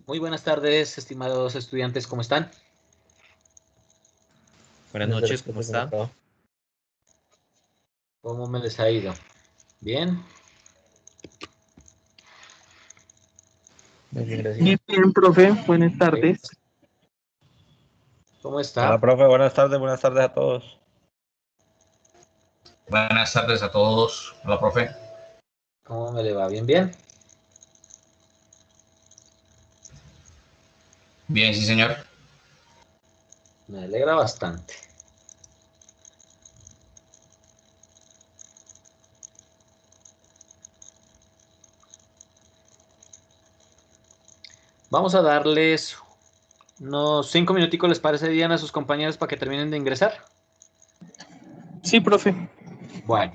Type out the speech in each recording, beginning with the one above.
Muy buenas tardes, estimados estudiantes, ¿cómo están? Buenas noches, ¿cómo está? ¿Cómo me les ha ido? ¿Bien? Muy bien, gracias. Bien, profe, buenas tardes. ¿Cómo está? Hola, profe, buenas tardes a todos. Buenas tardes a todos. Hola, profe. ¿Cómo me le va? ¿Bien, bien? Bien, sí, señor. Me alegra bastante. Vamos a darles unos 5 minuticos, ¿les parece bien a sus compañeros para que terminen de ingresar? Sí, profe. Bueno.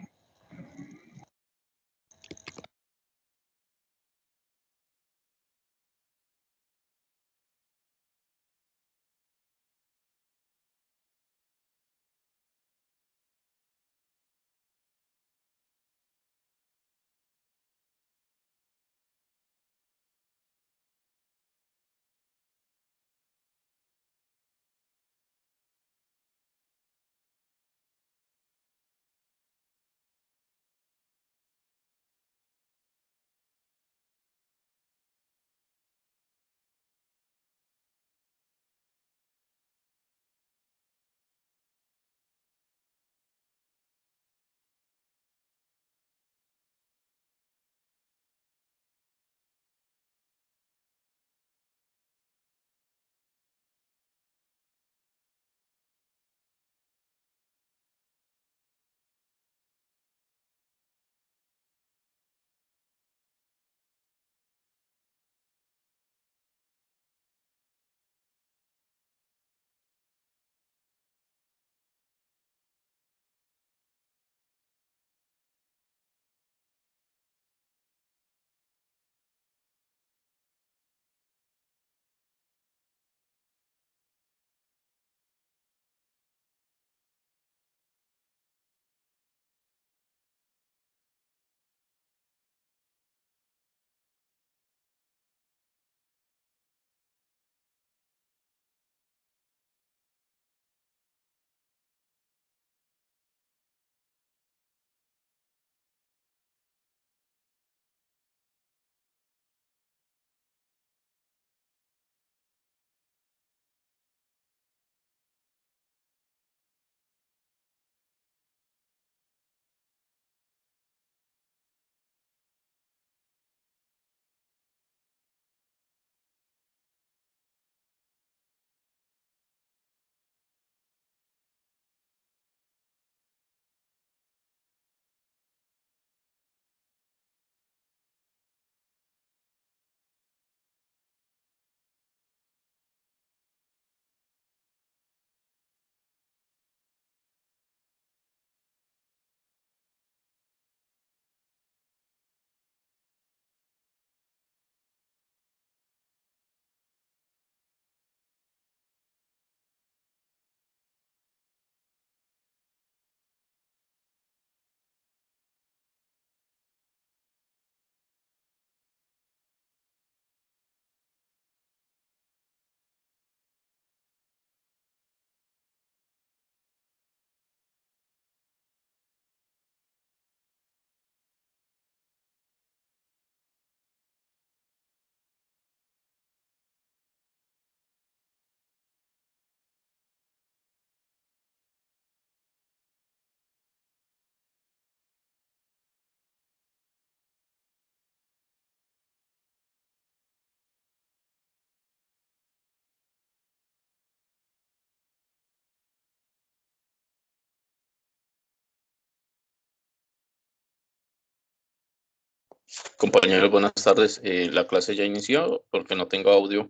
Compañeros, buenas tardes. La clase ya inició porque no tengo audio.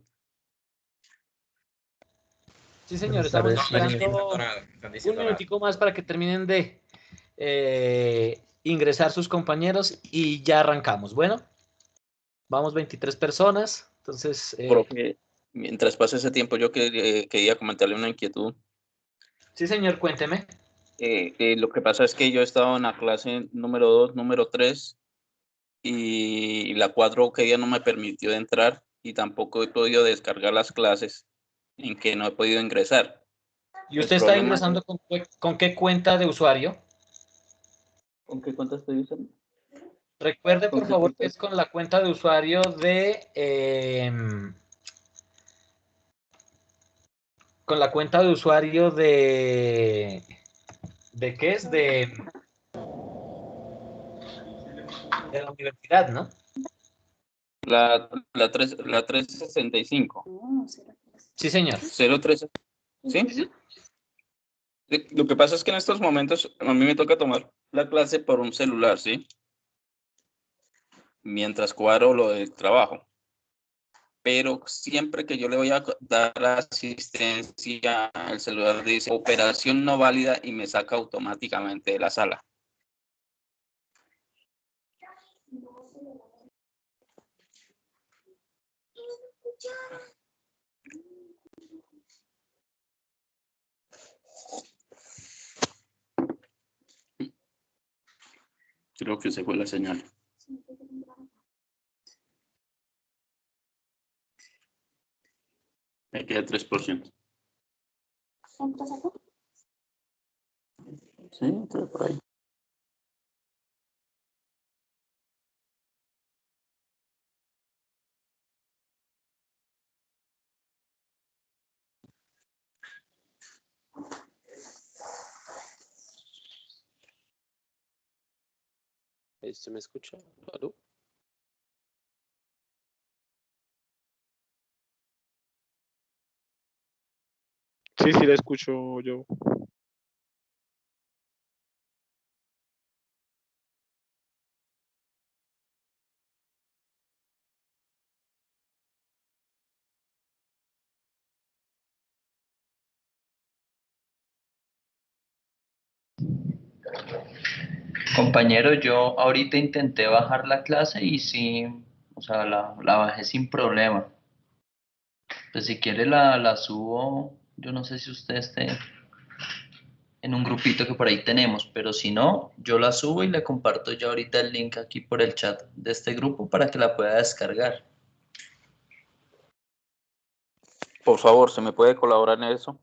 Sí, señor, Buenas tardes, estamos sí, esperando un minutico más para que terminen de ingresar sus compañeros y ya arrancamos. Bueno, vamos 23 personas, entonces... Profe, mientras pase ese tiempo, yo quería comentarle una inquietud. Sí, señor, cuénteme. Lo que pasa es que yo he estado en la clase número 2, número 3 y la 4 que día no me permitió entrar. y tampoco he podido descargar las clases en que no he podido ingresar. ¿Y usted El está problema ingresando con qué cuenta de usuario? ¿Con qué cuenta estoy usando? Recuerde, ¿Con por qué favor, cuenta? que es con la cuenta de usuario de... con la cuenta de usuario de... ¿De qué es? De la universidad, ¿no? La 365. Sí, señor. 03. ¿Sí? Lo que pasa es que en estos momentos a mí me toca tomar la clase por un celular, ¿sí? Mientras cuadro lo del trabajo. Pero siempre que yo le voy a dar asistencia al celular dice operación no válida y me saca automáticamente de la sala. Creo que se fue la señal. Me queda 3%. Sí, está por ahí. ¿Se me escucha? ¿Aló? Sí, sí, la escucho yo. Compañero, yo ahorita intenté bajar la clase y sí, o sea, la bajé sin problema. Pues si quiere la subo, yo no sé si usted esté en un grupito que por ahí tenemos, pero si no, yo la subo y le comparto ya ahorita el link aquí por el chat de este grupo para que la pueda descargar. Por favor, ¿se me puede colaborar en eso?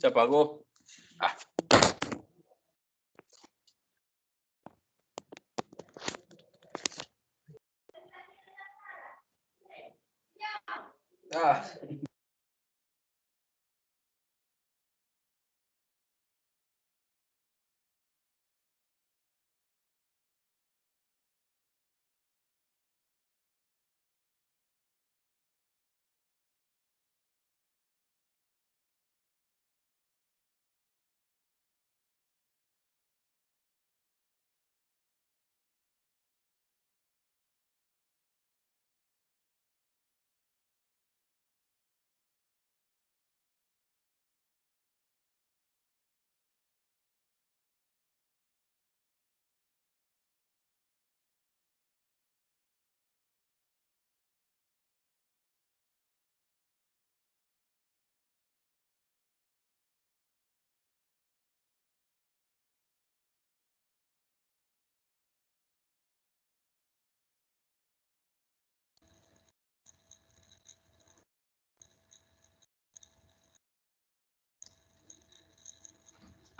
Se apagó. Ah. Ah.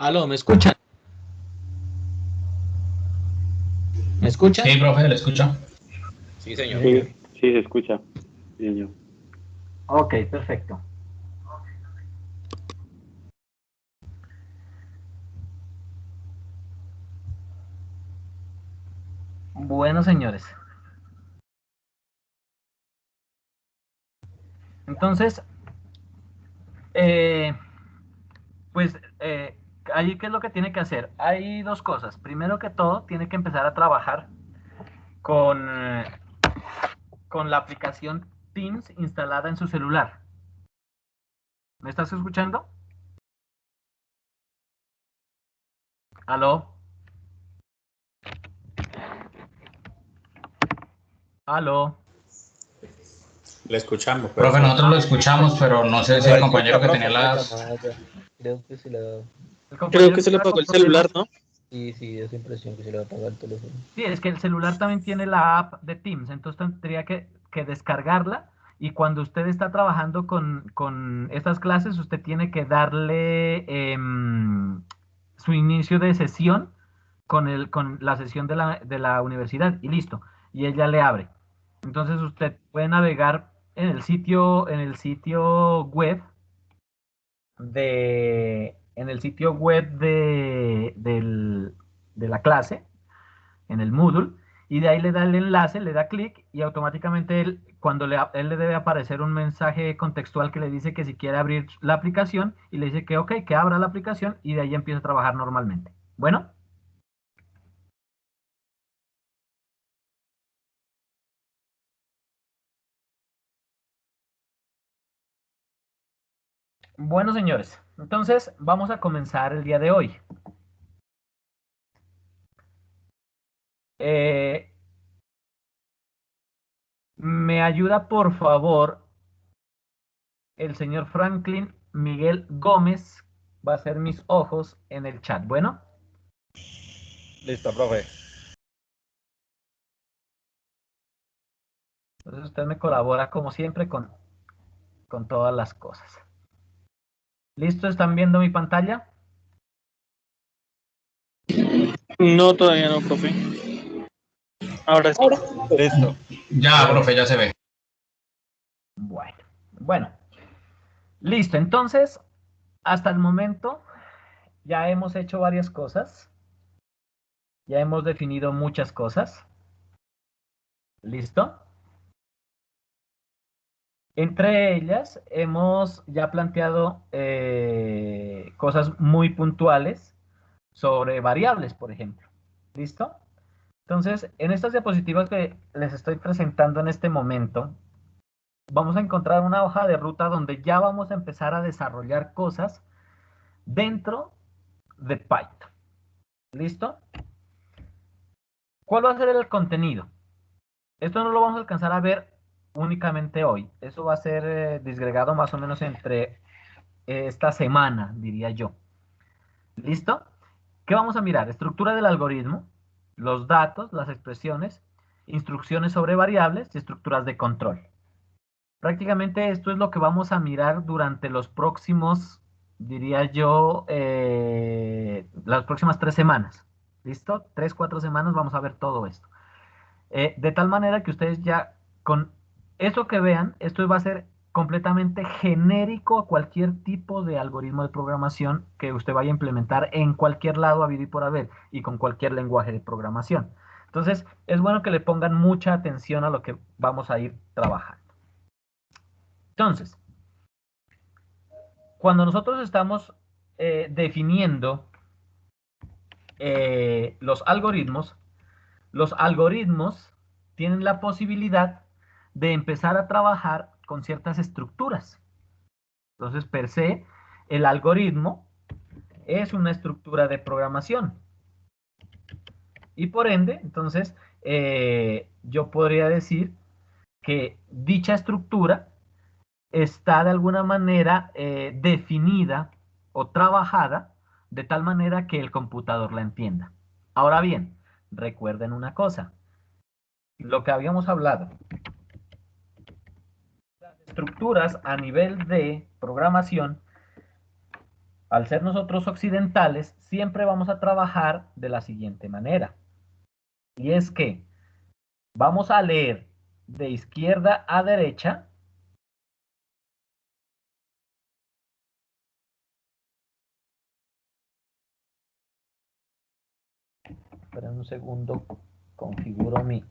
Aló, ¿me escuchan? ¿Me escuchan? Sí, profe, le escucho. Sí, señor. Sí, sí, se escucha. Bien, yo. Ok, perfecto. Bueno, señores. Entonces, eh, pues, ahí, ¿qué es lo que tiene que hacer? Hay dos cosas. Primero que todo, tiene que empezar a trabajar con, con la aplicación Teams instalada en su celular. ¿Me estás escuchando? ¿Aló? ¿Aló? Le escuchamos. Pero Profe, nosotros lo escuchamos, pero no sé si el compañero que tenía La las... llamada ya. Creo que se la... El Creo compañero que se le está apagó con el celular, problemas. ¿no? Sí, esa impresión que se le va a apagar el teléfono. Sí, es que el celular también tiene la app de Teams, entonces tendría que descargarla y cuando usted está trabajando con estas clases, usted tiene que darle su inicio de sesión con la sesión de la universidad y listo, y ella le abre. Entonces usted puede navegar en el sitio web de la clase, en el Moodle, y de ahí le da el enlace, le da clic y automáticamente él le debe aparecer un mensaje contextual que le dice que si quiere abrir la aplicación y le dice que ok, que abra la aplicación y de ahí empieza a trabajar normalmente. Bueno. Bueno, señores, entonces vamos a comenzar el día de hoy. Me ayuda, por favor, el señor Franklin Miguel Gómez, va a ser mis ojos en el chat. Bueno. Listo, profe. Entonces usted me colabora como siempre con todas las cosas. ¿Listo? ¿Están viendo mi pantalla? No, todavía no, profe. Ahora sí. Listo. Ya, profe, ya se ve. Bueno. Listo. Entonces, hasta el momento ya hemos hecho varias cosas. Ya hemos definido muchas cosas. ¿Listo? Entre ellas hemos ya planteado cosas muy puntuales sobre variables, por ejemplo. ¿Listo? Entonces, en estas diapositivas que les estoy presentando en este momento, vamos a encontrar una hoja de ruta donde ya vamos a empezar a desarrollar cosas dentro de Python. ¿Listo? ¿Cuál va a ser el contenido? Esto no lo vamos a alcanzar a ver únicamente hoy. Eso va a ser disgregado más o menos entre esta semana, diría yo. ¿Listo? ¿Qué vamos a mirar? Estructura del algoritmo, los datos, las expresiones, instrucciones sobre variables y estructuras de control. Prácticamente esto es lo que vamos a mirar durante los próximos, diría yo, las próximas 3 semanas. ¿Listo? 3, 4 semanas vamos a ver todo esto. De tal manera que ustedes ya con eso que vean, esto va a ser completamente genérico a cualquier tipo de algoritmo de programación que usted vaya a implementar en cualquier lado habido y por haber y con cualquier lenguaje de programación. Entonces, es bueno que le pongan mucha atención a lo que vamos a ir trabajando. Entonces, cuando nosotros estamos definiendo los algoritmos tienen la posibilidad de empezar a trabajar con ciertas estructuras. Entonces, per se, el algoritmo es una estructura de programación. Y por ende, entonces, yo podría decir que dicha estructura está de alguna manera definida o trabajada de tal manera que el computador la entienda. Ahora bien, recuerden una cosa, lo que habíamos hablado, las estructuras a nivel de programación, al ser nosotros occidentales, siempre vamos a trabajar de la siguiente manera. Y es que vamos a leer de izquierda a derecha. Esperen un segundo, configuro mi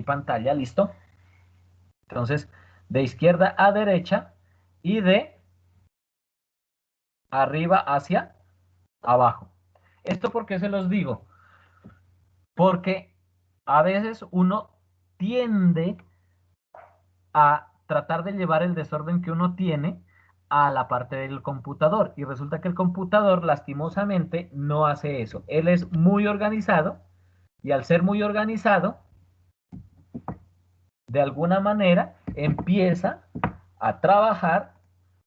pantalla, ¿listo? Entonces, de izquierda a derecha y de arriba hacia abajo. ¿Esto por qué se los digo? Porque a veces uno tiende a tratar de llevar el desorden que uno tiene a la parte del computador y resulta que el computador lastimosamente no hace eso. Él es muy organizado y al ser muy organizado de alguna manera empieza a trabajar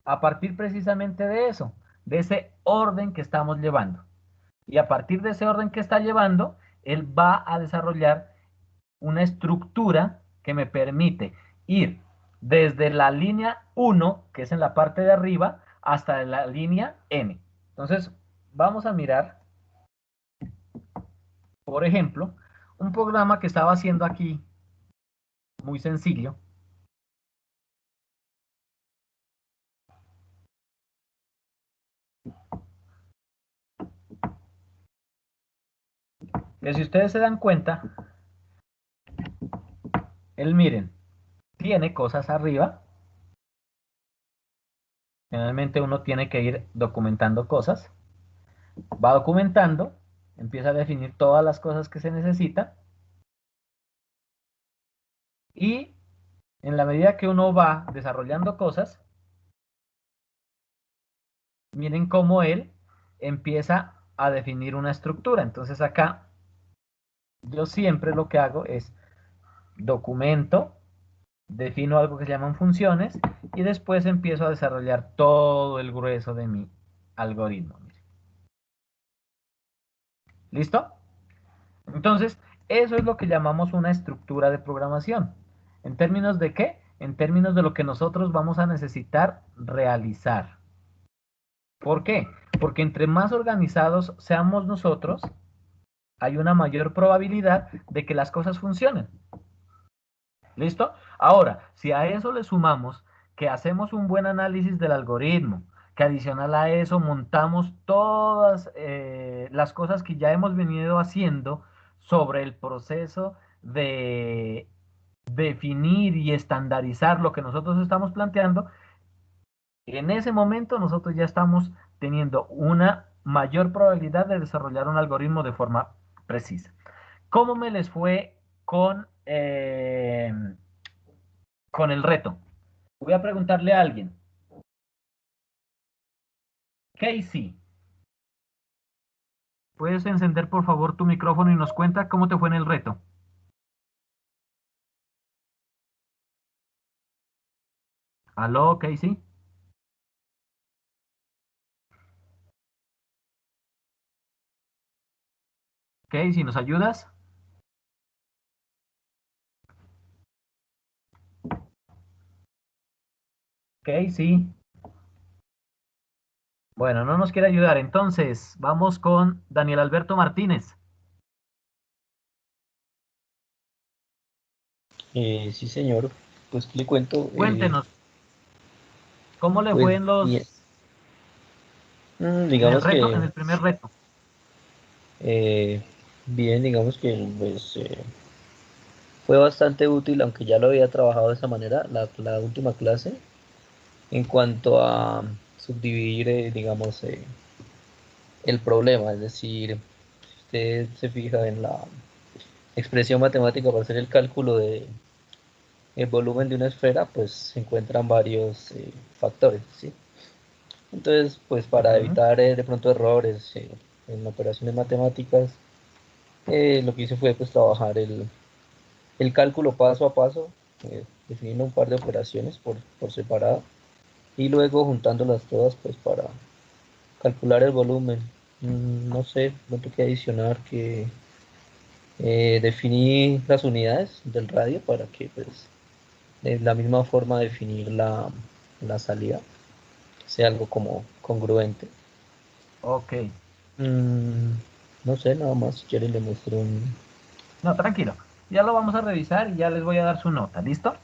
a partir precisamente de eso, de ese orden que estamos llevando. Y a partir de ese orden que está llevando, él va a desarrollar una estructura que me permite ir desde la línea 1, que es en la parte de arriba, hasta la línea N. Entonces, vamos a mirar, por ejemplo, un programa que estaba haciendo aquí, muy sencillo. Que si ustedes se dan cuenta, él, miren, tiene cosas arriba. Generalmente uno tiene que ir documentando cosas. Va documentando, empieza a definir todas las cosas que se necesitan. Y en la medida que uno va desarrollando cosas, miren cómo él empieza a definir una estructura. Entonces acá, yo siempre lo que hago es documento, defino algo que se llaman funciones y después empiezo a desarrollar todo el grueso de mi algoritmo. ¿Listo? Entonces, eso es lo que llamamos una estructura de programación. ¿En términos de qué? En términos de lo que nosotros vamos a necesitar realizar. ¿Por qué? Porque entre más organizados seamos nosotros, hay una mayor probabilidad de que las cosas funcionen. ¿Listo? Ahora, si a eso le sumamos que hacemos un buen análisis del algoritmo, que adicional a eso montamos todas las cosas que ya hemos venido haciendo sobre el proceso de definir y estandarizar lo que nosotros estamos planteando, en ese momento nosotros ya estamos teniendo una mayor probabilidad de desarrollar un algoritmo de forma precisa. ¿Cómo me les fue con el reto? Voy a preguntarle a alguien. Casey, ¿puedes encender por favor tu micrófono y nos cuenta cómo te fue en el reto? ¿Aló, Casey? Casey, ¿nos ayudas? Casey. Bueno, no nos quiere ayudar. Entonces, vamos con Daniel Alberto Martínez. Sí, señor. Pues le cuento. Cuéntenos. ¿Cómo le pues, fue en los... bien. en el Digamos reto, que en el primer reto? bien, digamos que pues, fue bastante útil, aunque ya lo había trabajado de esa manera, la última clase, en cuanto a subdividir, digamos, el problema. Es decir, si usted se fija en la expresión matemática para hacer el cálculo de el volumen de una esfera, pues se encuentran varios factores, ¿sí? Entonces, pues para evitar de pronto errores en operaciones matemáticas, lo que hice fue pues trabajar el cálculo paso a paso, definiendo un par de operaciones por separado y luego juntándolas todas pues para calcular el volumen. No sé, no tengo que adicionar que definí las unidades del radio para que pues de la misma forma definir la salida sea algo como congruente. Ok. No sé, nada más si quieren le muestro un... No, tranquilo. Ya lo vamos a revisar y ya les voy a dar su nota. ¿Listo?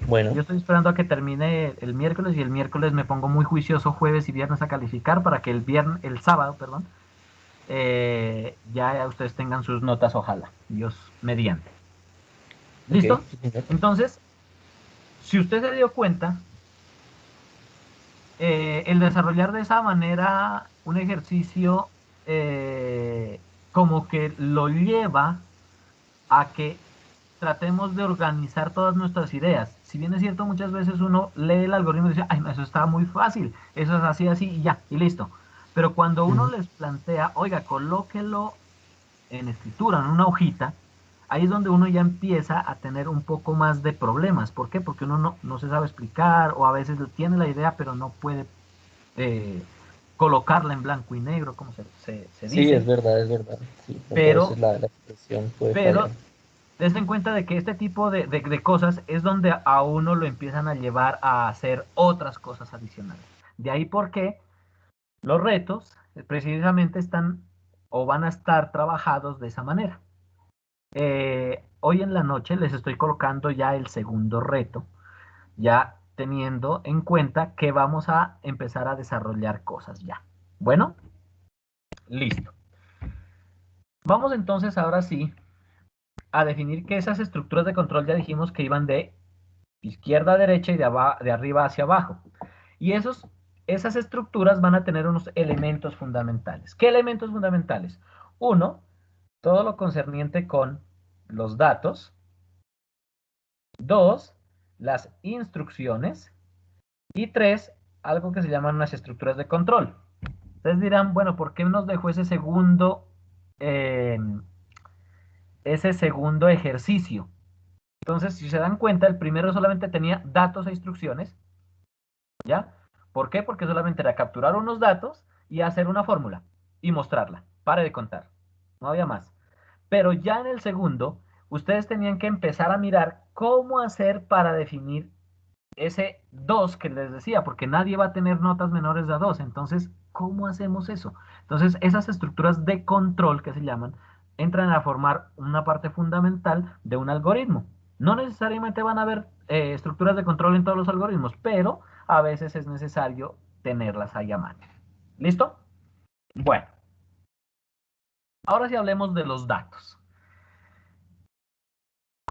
Bueno. Yo estoy esperando a que termine el miércoles y el miércoles me pongo muy juicioso jueves y viernes a calificar para que el sábado, perdón, ya ustedes tengan sus notas, ojalá. Dios mediante. ¿Listo? Okay. Entonces, si usted se dio cuenta, el desarrollar de esa manera un ejercicio como que lo lleva a que tratemos de organizar todas nuestras ideas. Si bien es cierto, muchas veces uno lee el algoritmo y dice, ay, eso está muy fácil, eso es así, así, y ya, y listo. Pero cuando uno les plantea, oiga, colóquelo en escritura, en una hojita, ahí es donde uno ya empieza a tener un poco más de problemas. ¿Por qué? Porque uno no se sabe explicar o a veces tiene la idea pero no puede colocarla en blanco y negro, como se dice. Sí, es verdad, es verdad. Sí, Pero, entonces la expresión puede pero fallar. Ten en cuenta de que este tipo de cosas es donde a uno lo empiezan a llevar a hacer otras cosas adicionales. De ahí porque los retos precisamente están o van a estar trabajados de esa manera. Hoy en la noche les estoy colocando ya el segundo reto, ya teniendo en cuenta que vamos a empezar a desarrollar cosas ya. Bueno, listo. Vamos entonces ahora sí a definir que esas estructuras de control ya dijimos que iban de izquierda a derecha y de arriba hacia abajo. Y esas estructuras van a tener unos elementos fundamentales. ¿Qué elementos fundamentales? Uno, todo lo concerniente con los datos. Dos, las instrucciones. Y tres, algo que se llaman unas estructuras de control. Ustedes dirán, bueno, ¿por qué nos dejó ese segundo ejercicio? Entonces, si se dan cuenta, el primero solamente tenía datos e instrucciones, ¿ya? ¿Por qué? Porque solamente era capturar unos datos y hacer una fórmula y mostrarla. Pare de contar. No había más. Pero ya en el segundo, ustedes tenían que empezar a mirar cómo hacer para definir ese 2 que les decía, porque nadie va a tener notas menores de 2. Entonces, ¿cómo hacemos eso? Entonces, esas estructuras de control que se llaman, entran a formar una parte fundamental de un algoritmo. No necesariamente van a haber estructuras de control en todos los algoritmos, pero a veces es necesario tenerlas ahí a mano. ¿Listo? Bueno. Ahora sí hablemos de los datos.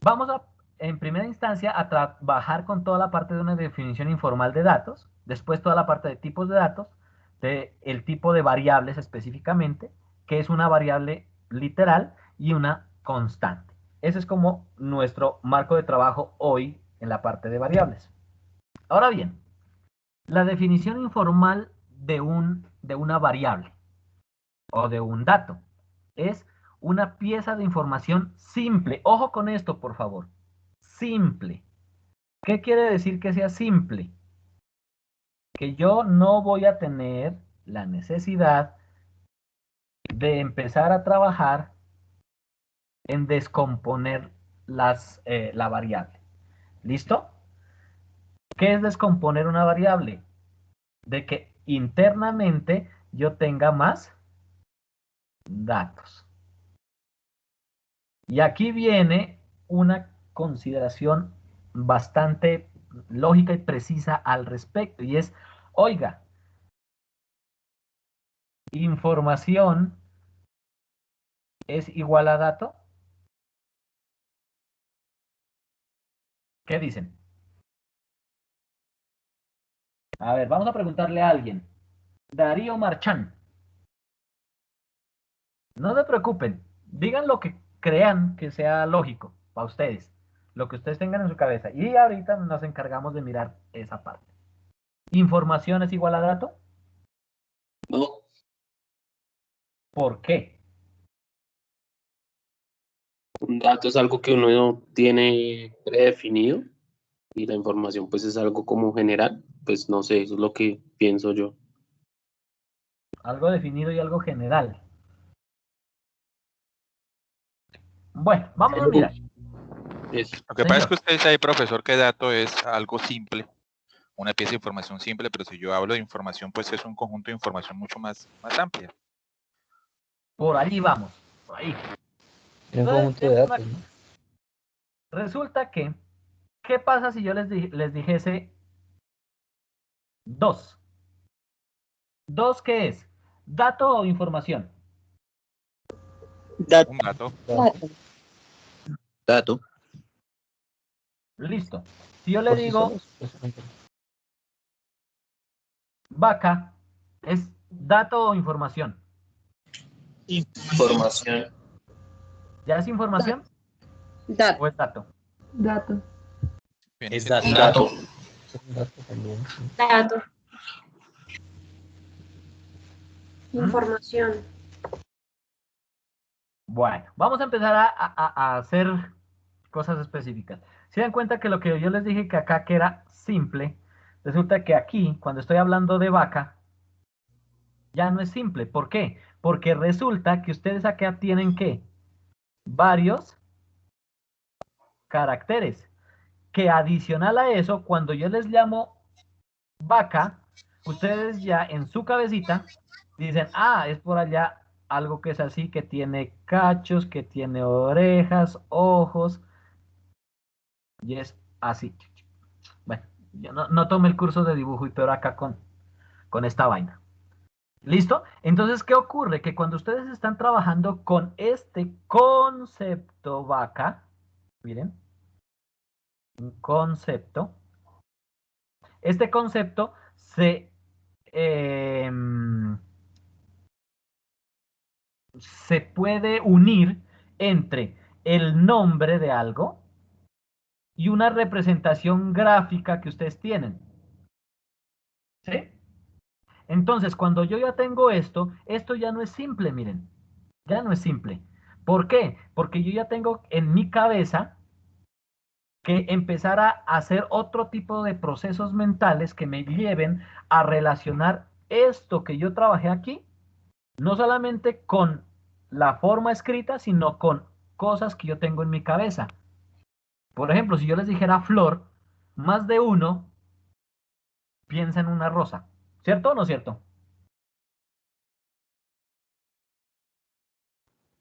Vamos a, en primera instancia, a trabajar con toda la parte de una definición informal de datos, después toda la parte de tipos de datos, el tipo de variables específicamente, que es una variable literal y una constante. Ese es como nuestro marco de trabajo hoy en la parte de variables. Ahora bien, la definición informal de una variable o de un dato es una pieza de información simple. Ojo con esto, por favor. Simple. ¿Qué quiere decir que sea simple? Que yo no voy a tener la necesidad de empezar a trabajar en descomponer la variable. ¿Listo? ¿Qué es descomponer una variable? De que internamente yo tenga más datos. Y aquí viene una consideración bastante lógica y precisa al respecto, y es, oiga, información es igual a dato. ¿Qué dicen? A ver, vamos a preguntarle a alguien. Darío Marchán. No se preocupen, digan lo que crean que sea lógico para ustedes, lo que ustedes tengan en su cabeza, y ahorita nos encargamos de mirar esa parte. ¿Información es igual a dato? No, ¿Por qué? Un dato es algo que uno tiene predefinido y la información pues es algo como general. Pues no sé, eso es lo que pienso yo. Algo definido y algo general. Bueno, vamos a mirar. Lo que pasa es que usted dice ahí, profesor, que dato es algo simple, una pieza de información simple, pero si yo hablo de información, pues es un conjunto de información mucho más amplia. Por allí vamos, por ahí. Un conjunto de datos, ¿no? Resulta que, ¿qué pasa si yo les dijese 2? ¿2 qué es? ¿Dato o información? Dato. Un dato. Dato. Listo. Si yo le Por sí digo solos, pues, vaca, ¿es dato o información? Información. ¿Ya es información Dato. o es dato? Dato. Bien, Es sí. dato. Dato. un dato también, sí. Dato. Información. Bueno, vamos a empezar a hacer cosas específicas. Se dan cuenta que lo que yo les dije que acá que era simple, resulta que aquí, cuando estoy hablando de vaca, ya no es simple. ¿Por qué? Porque resulta que ustedes acá tienen que varios caracteres, que adicional a eso, cuando yo les llamo vaca, ustedes ya en su cabecita dicen, ah, es por allá algo que es así, que tiene cachos, que tiene orejas, ojos, y es así. Bueno, yo no tomé el curso de dibujo y peor acá con esta vaina. ¿Listo? Entonces, ¿qué ocurre? Que cuando ustedes están trabajando con este concepto vaca, miren, un concepto, este concepto eh, se puede unir entre el nombre de algo y una representación gráfica que ustedes tienen. ¿Sí? Entonces, cuando yo ya tengo esto ya no es simple, miren. Ya no es simple. ¿Por qué? Porque yo ya tengo en mi cabeza que empezar a hacer otro tipo de procesos mentales que me lleven a relacionar esto que yo trabajé aquí, no solamente con la forma escrita, sino con cosas que yo tengo en mi cabeza. Por ejemplo, si yo les dijera flor, más de uno piensa en una rosa. ¿Cierto o no cierto?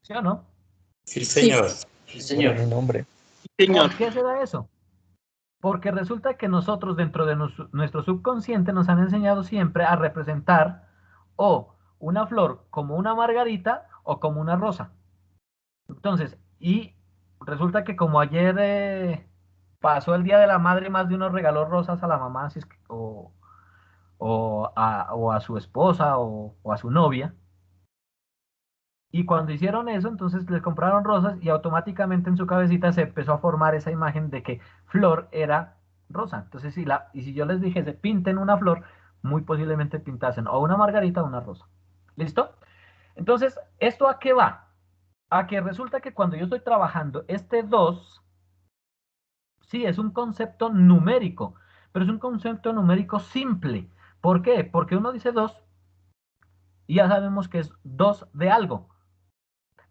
¿Sí o no? Sí, señor. Sí, Por señor. mi nombre. Señor. ¿Por qué será eso? Porque resulta que nosotros dentro de nuestro subconsciente nos han enseñado siempre a representar o una flor como una margarita o como una rosa. Entonces, y resulta que como ayer pasó el Día de la Madre, más de uno regaló rosas a la mamá o a su esposa o a su novia. Y cuando hicieron eso, entonces le compraron rosas y automáticamente en su cabecita se empezó a formar esa imagen de que flor era rosa. Entonces, si yo les dijese pinten una flor, muy posiblemente pintasen o una margarita o una rosa. ¿Listo? Entonces, ¿esto a qué va? A que resulta que cuando yo estoy trabajando este 2, sí, es un concepto numérico, pero es un concepto numérico simple. ¿Por qué? Porque uno dice 2 y ya sabemos que es 2 de algo.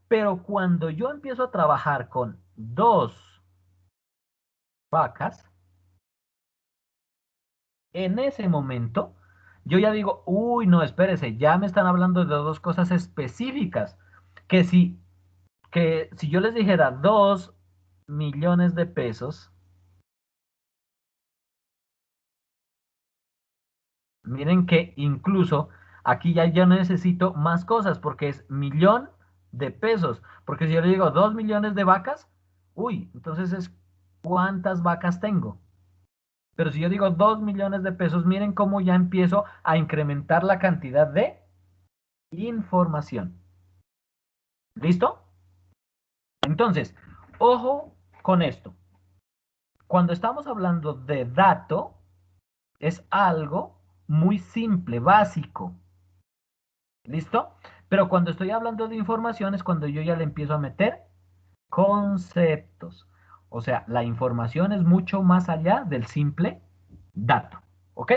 Pero cuando yo empiezo a trabajar con 2 vacas, en ese momento, yo ya digo, uy, no, espérese, ya me están hablando de 2 cosas específicas. Que si yo les dijera 2 millones de pesos, miren que incluso aquí ya yo necesito más cosas porque es millón de pesos. Porque si yo le digo 2 millones de vacas, uy, entonces es ¿cuántas vacas tengo? Pero si yo digo 2 millones de pesos, miren cómo ya empiezo a incrementar la cantidad de información. ¿Listo? Entonces, ojo con esto. Cuando estamos hablando de dato, es algo muy simple, básico. ¿Listo? Pero cuando estoy hablando de información es cuando yo ya le empiezo a meter conceptos. O sea, la información es mucho más allá del simple dato. ¿Ok?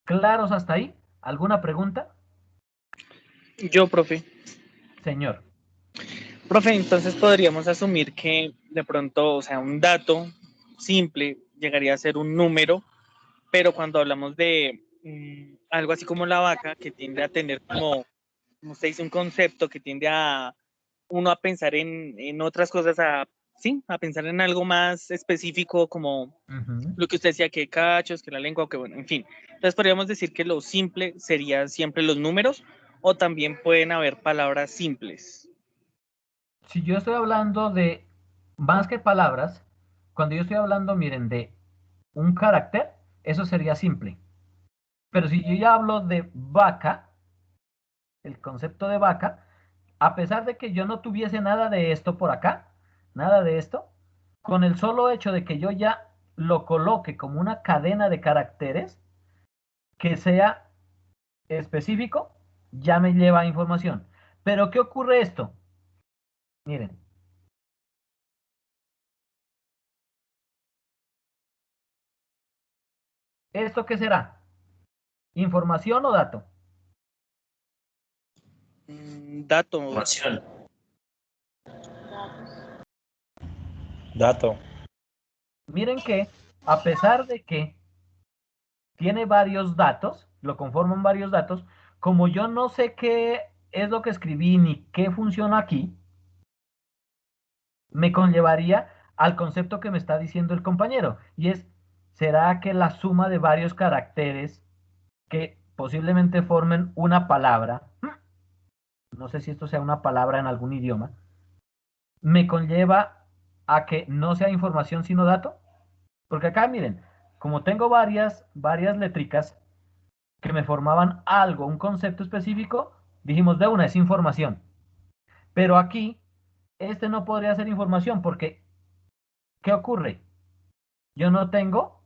¿Claros hasta ahí? ¿Alguna pregunta? Yo, profe. Señor. Profe, entonces podríamos asumir que de pronto, o sea, un dato simple llegaría a ser un número, pero cuando hablamos de algo así como la vaca, que tiende a tener como usted dice, un concepto que tiende a uno a pensar en otras cosas, sí, a pensar en algo más específico como lo que usted decía, que cachos, que la lengua, que bueno, en fin. Entonces podríamos decir que lo simple sería siempre los números o también pueden haber palabras simples. Si yo estoy hablando de más que palabras, cuando yo estoy hablando, miren, de un carácter, eso sería simple. Pero si yo ya hablo de vaca, el concepto de vaca, a pesar de que yo no tuviese nada de esto por acá, nada de esto, con el solo hecho de que yo ya lo coloque como una cadena de caracteres que sea específico, ya me lleva información. Pero ¿qué ocurre esto? Miren. ¿Esto qué será? ¿Información o dato? Dato. Información. Dato. Miren que, a pesar de que tiene varios datos, lo conforman varios datos, como yo no sé qué es lo que escribí ni qué funciona aquí, me conllevaría al concepto que me está diciendo el compañero, y es, ¿será que la suma de varios caracteres que posiblemente formen una palabra, no sé si esto sea una palabra en algún idioma, me conlleva a que no sea información sino dato? Porque acá, miren, como tengo varias letricas que me formaban algo, un concepto específico, dijimos de una, es información. Pero aquí, este no podría ser información porque, ¿qué ocurre? Yo no tengo,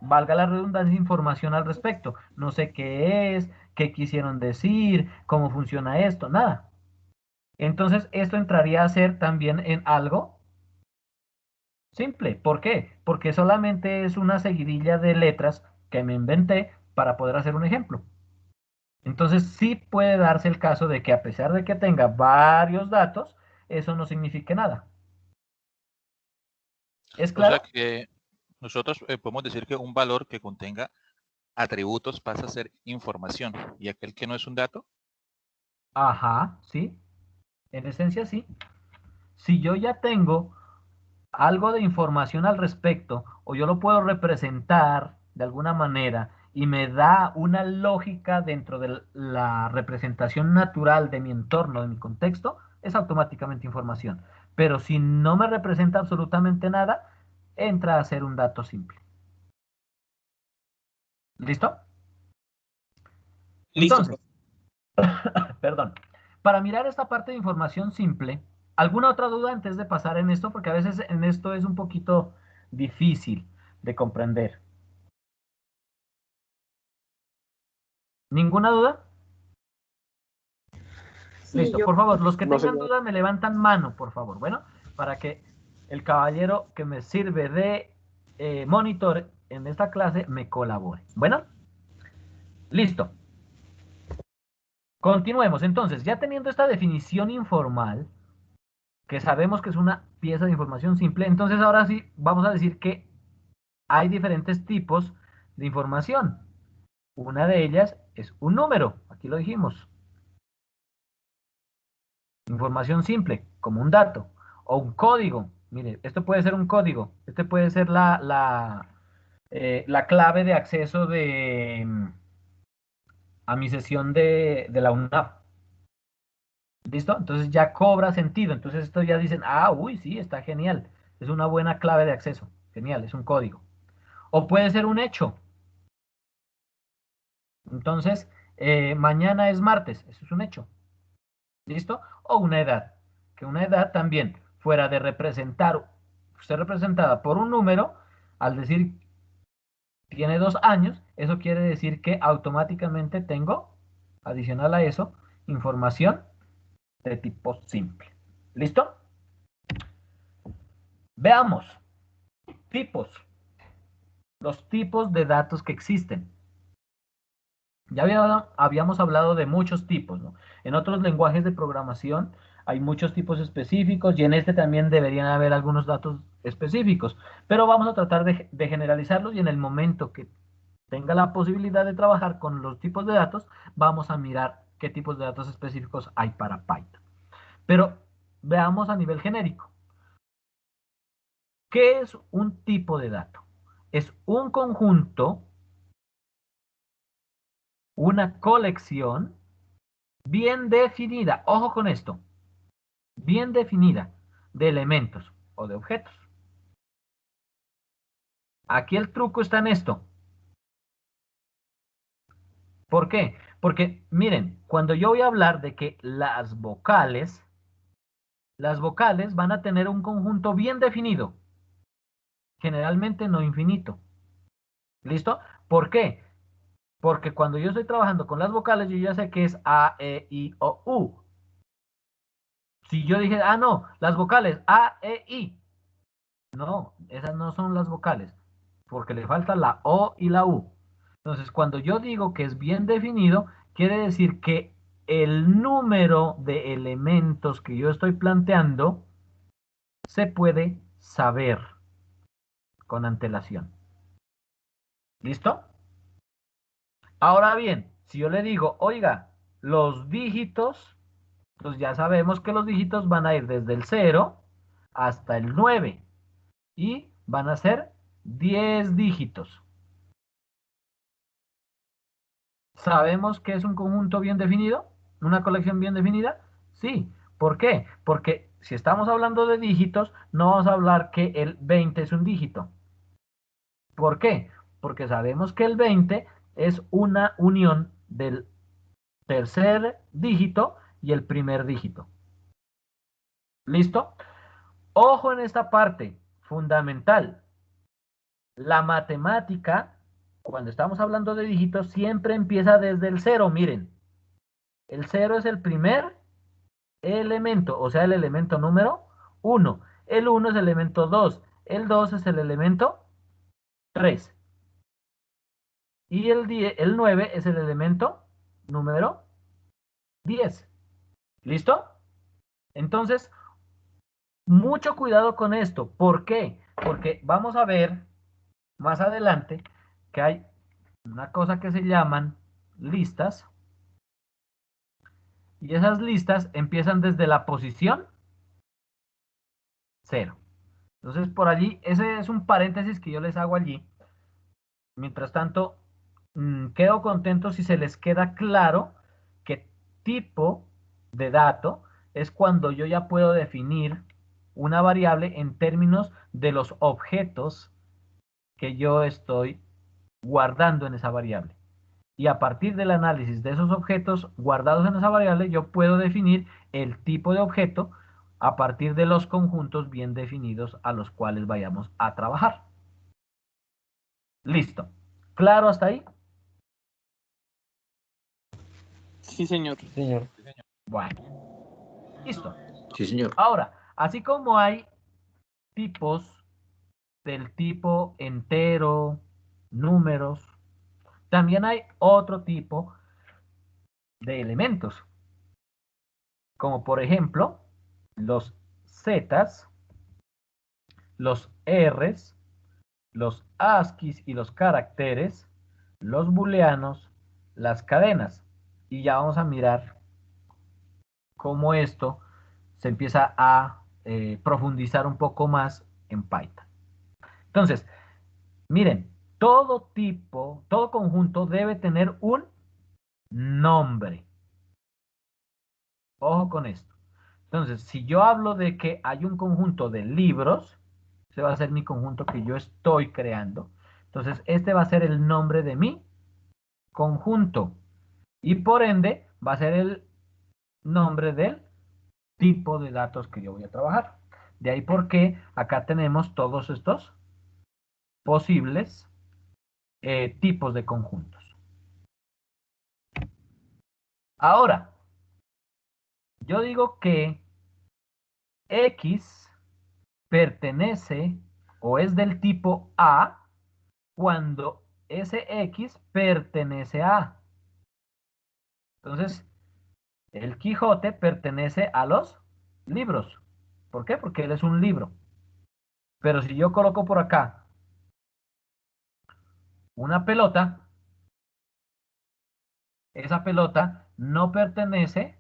valga la redundancia, información al respecto. No sé qué es, qué quisieron decir, cómo funciona esto, nada. Entonces, esto entraría a ser también en algo simple. ¿Por qué? Porque solamente es una seguidilla de letras que me inventé para poder hacer un ejemplo. Entonces, sí puede darse el caso de que a pesar de que tenga varios datos, eso no signifique nada. ¿Es O sea claro? que nosotros podemos decir que un valor que contenga atributos pasa a ser información y aquel que no es un dato. Ajá, sí. En esencia, sí. Si yo ya tengo algo de información al respecto, o yo lo puedo representar de alguna manera y me da una lógica dentro de la representación natural de mi entorno, de mi contexto, es automáticamente información. Pero si no me representa absolutamente nada, entra a ser un dato simple. ¿Listo? Listo. Entonces, perdón, para mirar esta parte de información simple, ¿alguna otra duda antes de pasar en esto? Porque a veces en esto es un poquito difícil de comprender. ¿Ninguna duda? Listo, por favor, los que No, tengan señor. dudas me levantan mano, por favor. Bueno, para que el caballero que me sirve de monitor en esta clase me colabore. Bueno, listo. Continuemos. Entonces, ya teniendo esta definición informal, que sabemos que es una pieza de información simple, entonces ahora sí vamos a decir que hay diferentes tipos de información. Una de ellas es un número, aquí lo dijimos. Información simple, como un dato, o un código. Mire, esto puede ser un código, este puede ser la clave de acceso a mi sesión de la UNAP. ¿Listo? Entonces ya cobra sentido. Entonces esto ya dicen, ah, uy, sí, está genial. Es una buena clave de acceso. Genial, es un código. O puede ser un hecho. Entonces, mañana es martes, eso es un hecho. ¿Listo? O una edad. Que una edad también, fuera de representar, ser representada por un número, al decir tiene 2 años, eso quiere decir que automáticamente tengo, adicional a eso, información de tipo simple. ¿Listo? Veamos. Tipos. Los tipos de datos que existen. Ya habíamos hablado de muchos tipos, ¿no? En otros lenguajes de programación hay muchos tipos específicos y en este también deberían haber algunos datos específicos, pero vamos a tratar de generalizarlos y en el momento que tenga la posibilidad de trabajar con los tipos de datos, vamos a mirar qué tipos de datos específicos hay para Python. Pero veamos a nivel genérico. ¿Qué es un tipo de dato? Es un conjunto, una colección bien definida, ojo con esto, bien definida de elementos o de objetos. Aquí el truco está en esto. ¿Por qué? Porque miren, cuando yo voy a hablar de que las vocales van a tener un conjunto bien definido, generalmente no infinito. ¿Listo? ¿Por qué? Porque cuando yo estoy trabajando con las vocales, yo ya sé que es A, E, I, O, U. Si yo dije, ah, no, las vocales A, E, I. No, esas no son las vocales, porque le falta la O y la U. Entonces, cuando yo digo que es bien definido, quiere decir que el número de elementos que yo estoy planteando se puede saber con antelación. ¿Listo? Ahora bien, si yo le digo, oiga, los dígitos, pues ya sabemos que los dígitos van a ir desde el 0 hasta el 9 y van a ser 10 dígitos. ¿Sabemos que es un conjunto bien definido? ¿Una colección bien definida? Sí. ¿Por qué? Porque si estamos hablando de dígitos, no vamos a hablar que el 20 es un dígito. ¿Por qué? Porque sabemos que el 20 es una unión del tercer dígito y el primer dígito. ¿Listo? Ojo en esta parte, fundamental. La matemática, cuando estamos hablando de dígitos, siempre empieza desde el 0. Miren, el 0 es el primer elemento, o sea, el elemento número 1. El 1 es el elemento 2. El 2 es el elemento 3. Y el 9 es el elemento número 10. ¿Listo? Entonces, mucho cuidado con esto. ¿Por qué? Porque vamos a ver más adelante que hay una cosa que se llaman listas. Y esas listas empiezan desde la posición 0. Entonces, por allí, ese es un paréntesis que yo les hago allí. Mientras tanto, quedo contento si se les queda claro qué tipo de dato es cuando yo ya puedo definir una variable en términos de los objetos que yo estoy guardando en esa variable. Y a partir del análisis de esos objetos guardados en esa variable, yo puedo definir el tipo de objeto a partir de los conjuntos bien definidos a los cuales vayamos a trabajar. Listo. ¿Claro hasta ahí? Sí, señor. Sí, señor. Bueno. Listo. Sí, señor. Ahora, así como hay tipos del tipo entero, números, también hay otro tipo de elementos, como por ejemplo los zetas, los R's, los ASCIIs y los caracteres, los booleanos, las cadenas. Y ya vamos a mirar cómo esto se empieza a profundizar un poco más en Python. Entonces, miren, todo tipo, todo conjunto debe tener un nombre. Ojo con esto. Entonces, si yo hablo de que hay un conjunto de libros, ese va a ser mi conjunto que yo estoy creando. Entonces, este va a ser el nombre de mi conjunto. Y por ende, va a ser el nombre del tipo de datos que yo voy a trabajar. De ahí porque acá tenemos todos estos posibles tipos de conjuntos. Ahora, yo digo que X pertenece o es del tipo A cuando ese X pertenece a A. Entonces, el Quijote pertenece a los libros. ¿Por qué? Porque él es un libro. Pero si yo coloco por acá una pelota, esa pelota no pertenece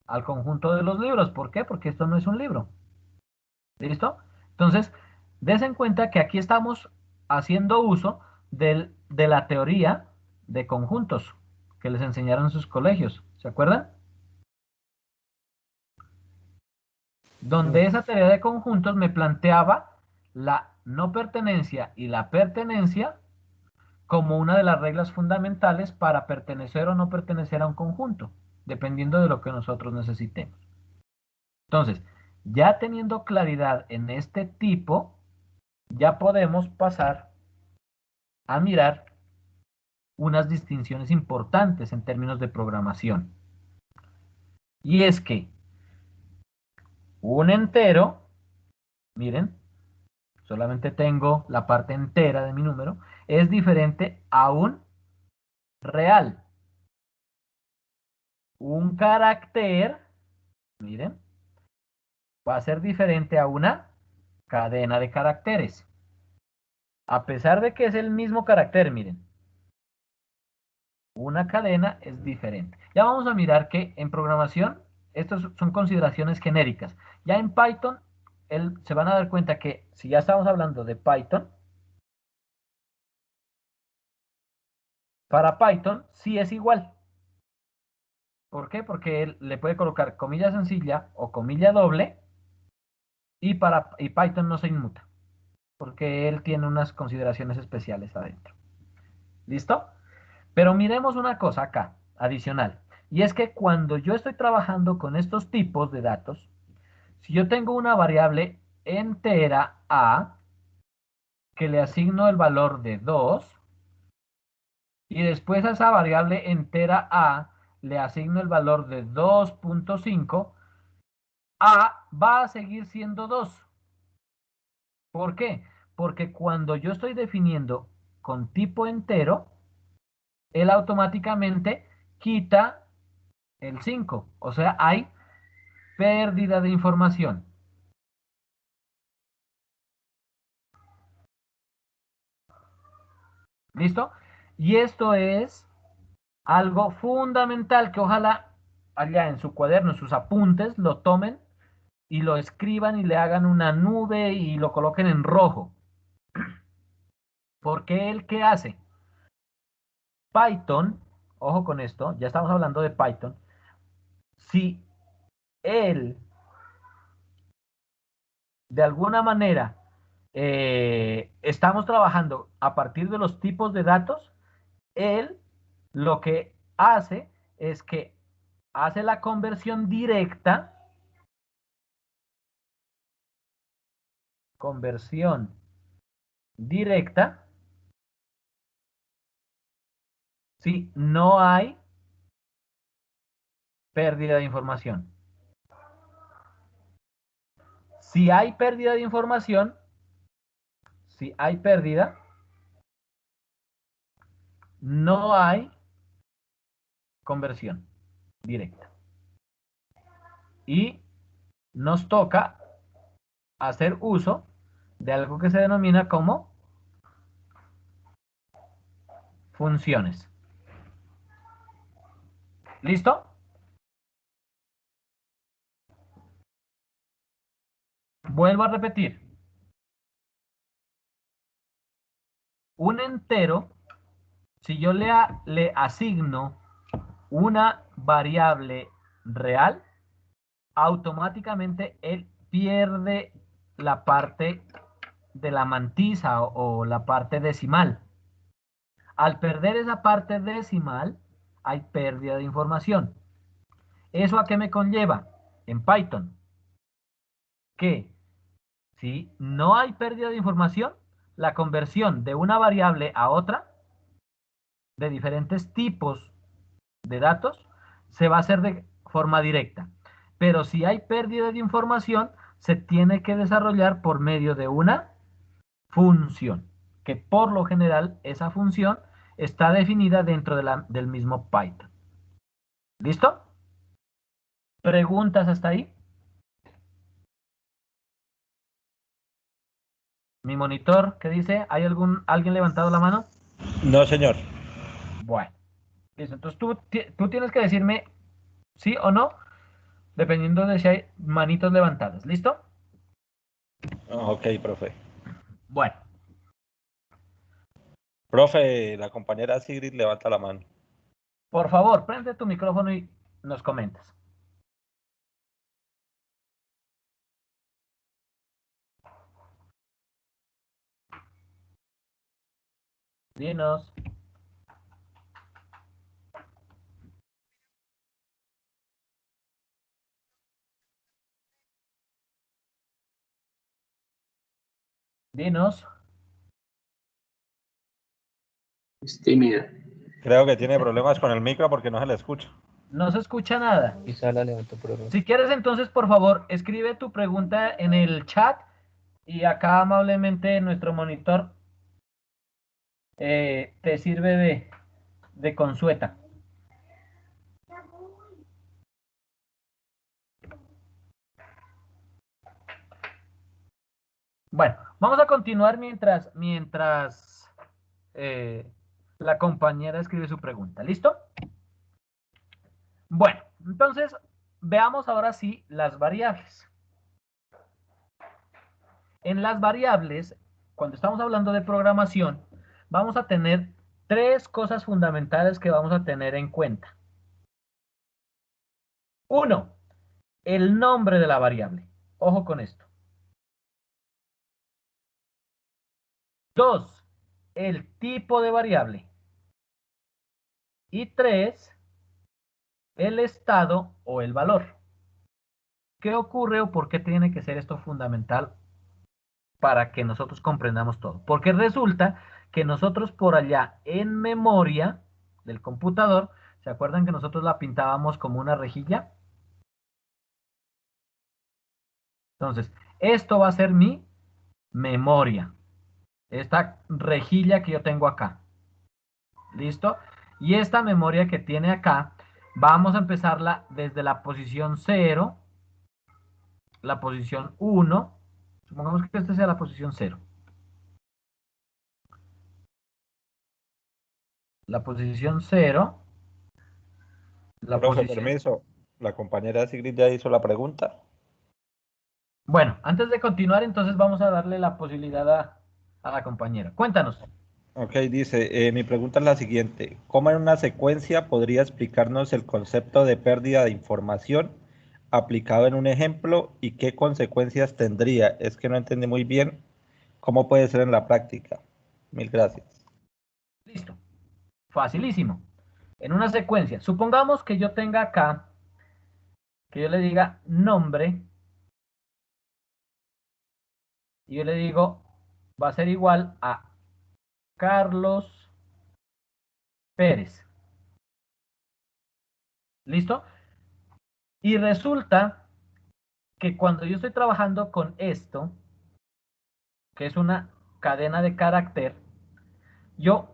al conjunto de los libros. ¿Por qué? Porque esto no es un libro. ¿Listo? Entonces, des en cuenta que aquí estamos haciendo uso de la teoría de conjuntos que les enseñaron en sus colegios. ¿Se acuerdan? Donde esa teoría de conjuntos me planteaba la no pertenencia y la pertenencia como una de las reglas fundamentales para pertenecer o no pertenecer a un conjunto, dependiendo de lo que nosotros necesitemos. Entonces, ya teniendo claridad en este tipo, ya podemos pasar a mirar unas distinciones importantes en términos de programación. Y es que un entero, miren, solamente tengo la parte entera de mi número, es diferente a un real. Un carácter, miren, va a ser diferente a una cadena de caracteres. A pesar de que es el mismo carácter, miren, una cadena es diferente. Ya vamos a mirar que en programación, estas son consideraciones genéricas. Ya en Python, se van a dar cuenta que si ya estamos hablando de Python, para Python sí es igual. ¿Por qué? Porque él le puede colocar comilla sencilla o comilla doble y Python no se inmuta, porque él tiene unas consideraciones especiales adentro. ¿Listo? Pero miremos una cosa acá, adicional. Y es que cuando yo estoy trabajando con estos tipos de datos, si yo tengo una variable entera A, que le asigno el valor de 2, y después a esa variable entera A le asigno el valor de 2.5, A va a seguir siendo 2. ¿Por qué? Porque cuando yo estoy definiendo con tipo entero, él automáticamente quita el 5. O sea, hay pérdida de información. ¿Listo? Y esto es algo fundamental que ojalá allá en su cuaderno, en sus apuntes, lo tomen y lo escriban y le hagan una nube y lo coloquen en rojo. Porque él, ¿qué hace? Python, ojo con esto, ya estamos hablando de Python. Si él, de alguna manera, estamos trabajando a partir de los tipos de datos, él lo que hace es que hace la conversión directa, si no hay pérdida de información. Si hay pérdida de información, si hay pérdida, no hay conversión directa. Y nos toca hacer uso de algo que se denomina como funciones. ¿Listo? Vuelvo a repetir. Un entero, si yo le asigno una variable real, automáticamente él pierde la parte de la mantisa o la parte decimal. Al perder esa parte decimal, hay pérdida de información. ¿Eso a qué me conlleva? En Python, que si no hay pérdida de información, la conversión de una variable a otra, de diferentes tipos de datos, se va a hacer de forma directa. Pero si hay pérdida de información, se tiene que desarrollar por medio de una función, que por lo general esa función está definida dentro del mismo Python. ¿Listo? ¿Preguntas hasta ahí? Mi monitor, ¿qué dice? ¿Hay alguien levantado la mano? No, señor. Bueno, listo. Entonces tú tienes que decirme sí o no, dependiendo de si hay manitos levantadas. ¿Listo? Ok, profe. Bueno. Profe, la compañera Sigrid levanta la mano. Por favor, prende tu micrófono y nos comentas. Dinos. Dinos. Es tímida. Creo que tiene problemas con el micro porque no se le escucha. No se escucha nada. Quizá la levantó por error. Si quieres, entonces, por favor, escribe tu pregunta en el chat y acá amablemente nuestro monitor te sirve de consueta. Bueno, vamos a continuar mientras la compañera escribe su pregunta. ¿Listo? Bueno, entonces veamos ahora sí las variables. En las variables, cuando estamos hablando de programación, vamos a tener tres cosas fundamentales que vamos a tener en cuenta. Uno, el nombre de la variable. Ojo con esto. Dos, el tipo de variable. Y tres, el estado o el valor. ¿Qué ocurre o por qué tiene que ser esto fundamental para que nosotros comprendamos todo? Porque resulta que nosotros por allá en memoria del computador, ¿se acuerdan que nosotros la pintábamos como una rejilla? Entonces, esto va a ser mi memoria. Esta rejilla que yo tengo acá. ¿Listo? Y esta memoria que tiene acá, vamos a empezarla desde la posición 0, la posición 1. Supongamos que esta sea la posición 0. La posición 0. La Profe, posición... permiso. La compañera Sigrid ya hizo la pregunta. Bueno, antes de continuar, entonces vamos a darle la posibilidad a la compañera. Cuéntanos. Ok, dice, mi pregunta es la siguiente. ¿Cómo en una secuencia podría explicarnos el concepto de pérdida de información aplicado en un ejemplo y qué consecuencias tendría? Es que no entendí muy bien cómo puede ser en la práctica. Mil gracias. Listo. Facilísimo. En una secuencia, supongamos que yo tenga acá, que yo le diga nombre, y yo le digo, va a ser igual a Carlos Pérez. ¿Listo? Y resulta que cuando yo estoy trabajando con esto, que es una cadena de carácter, yo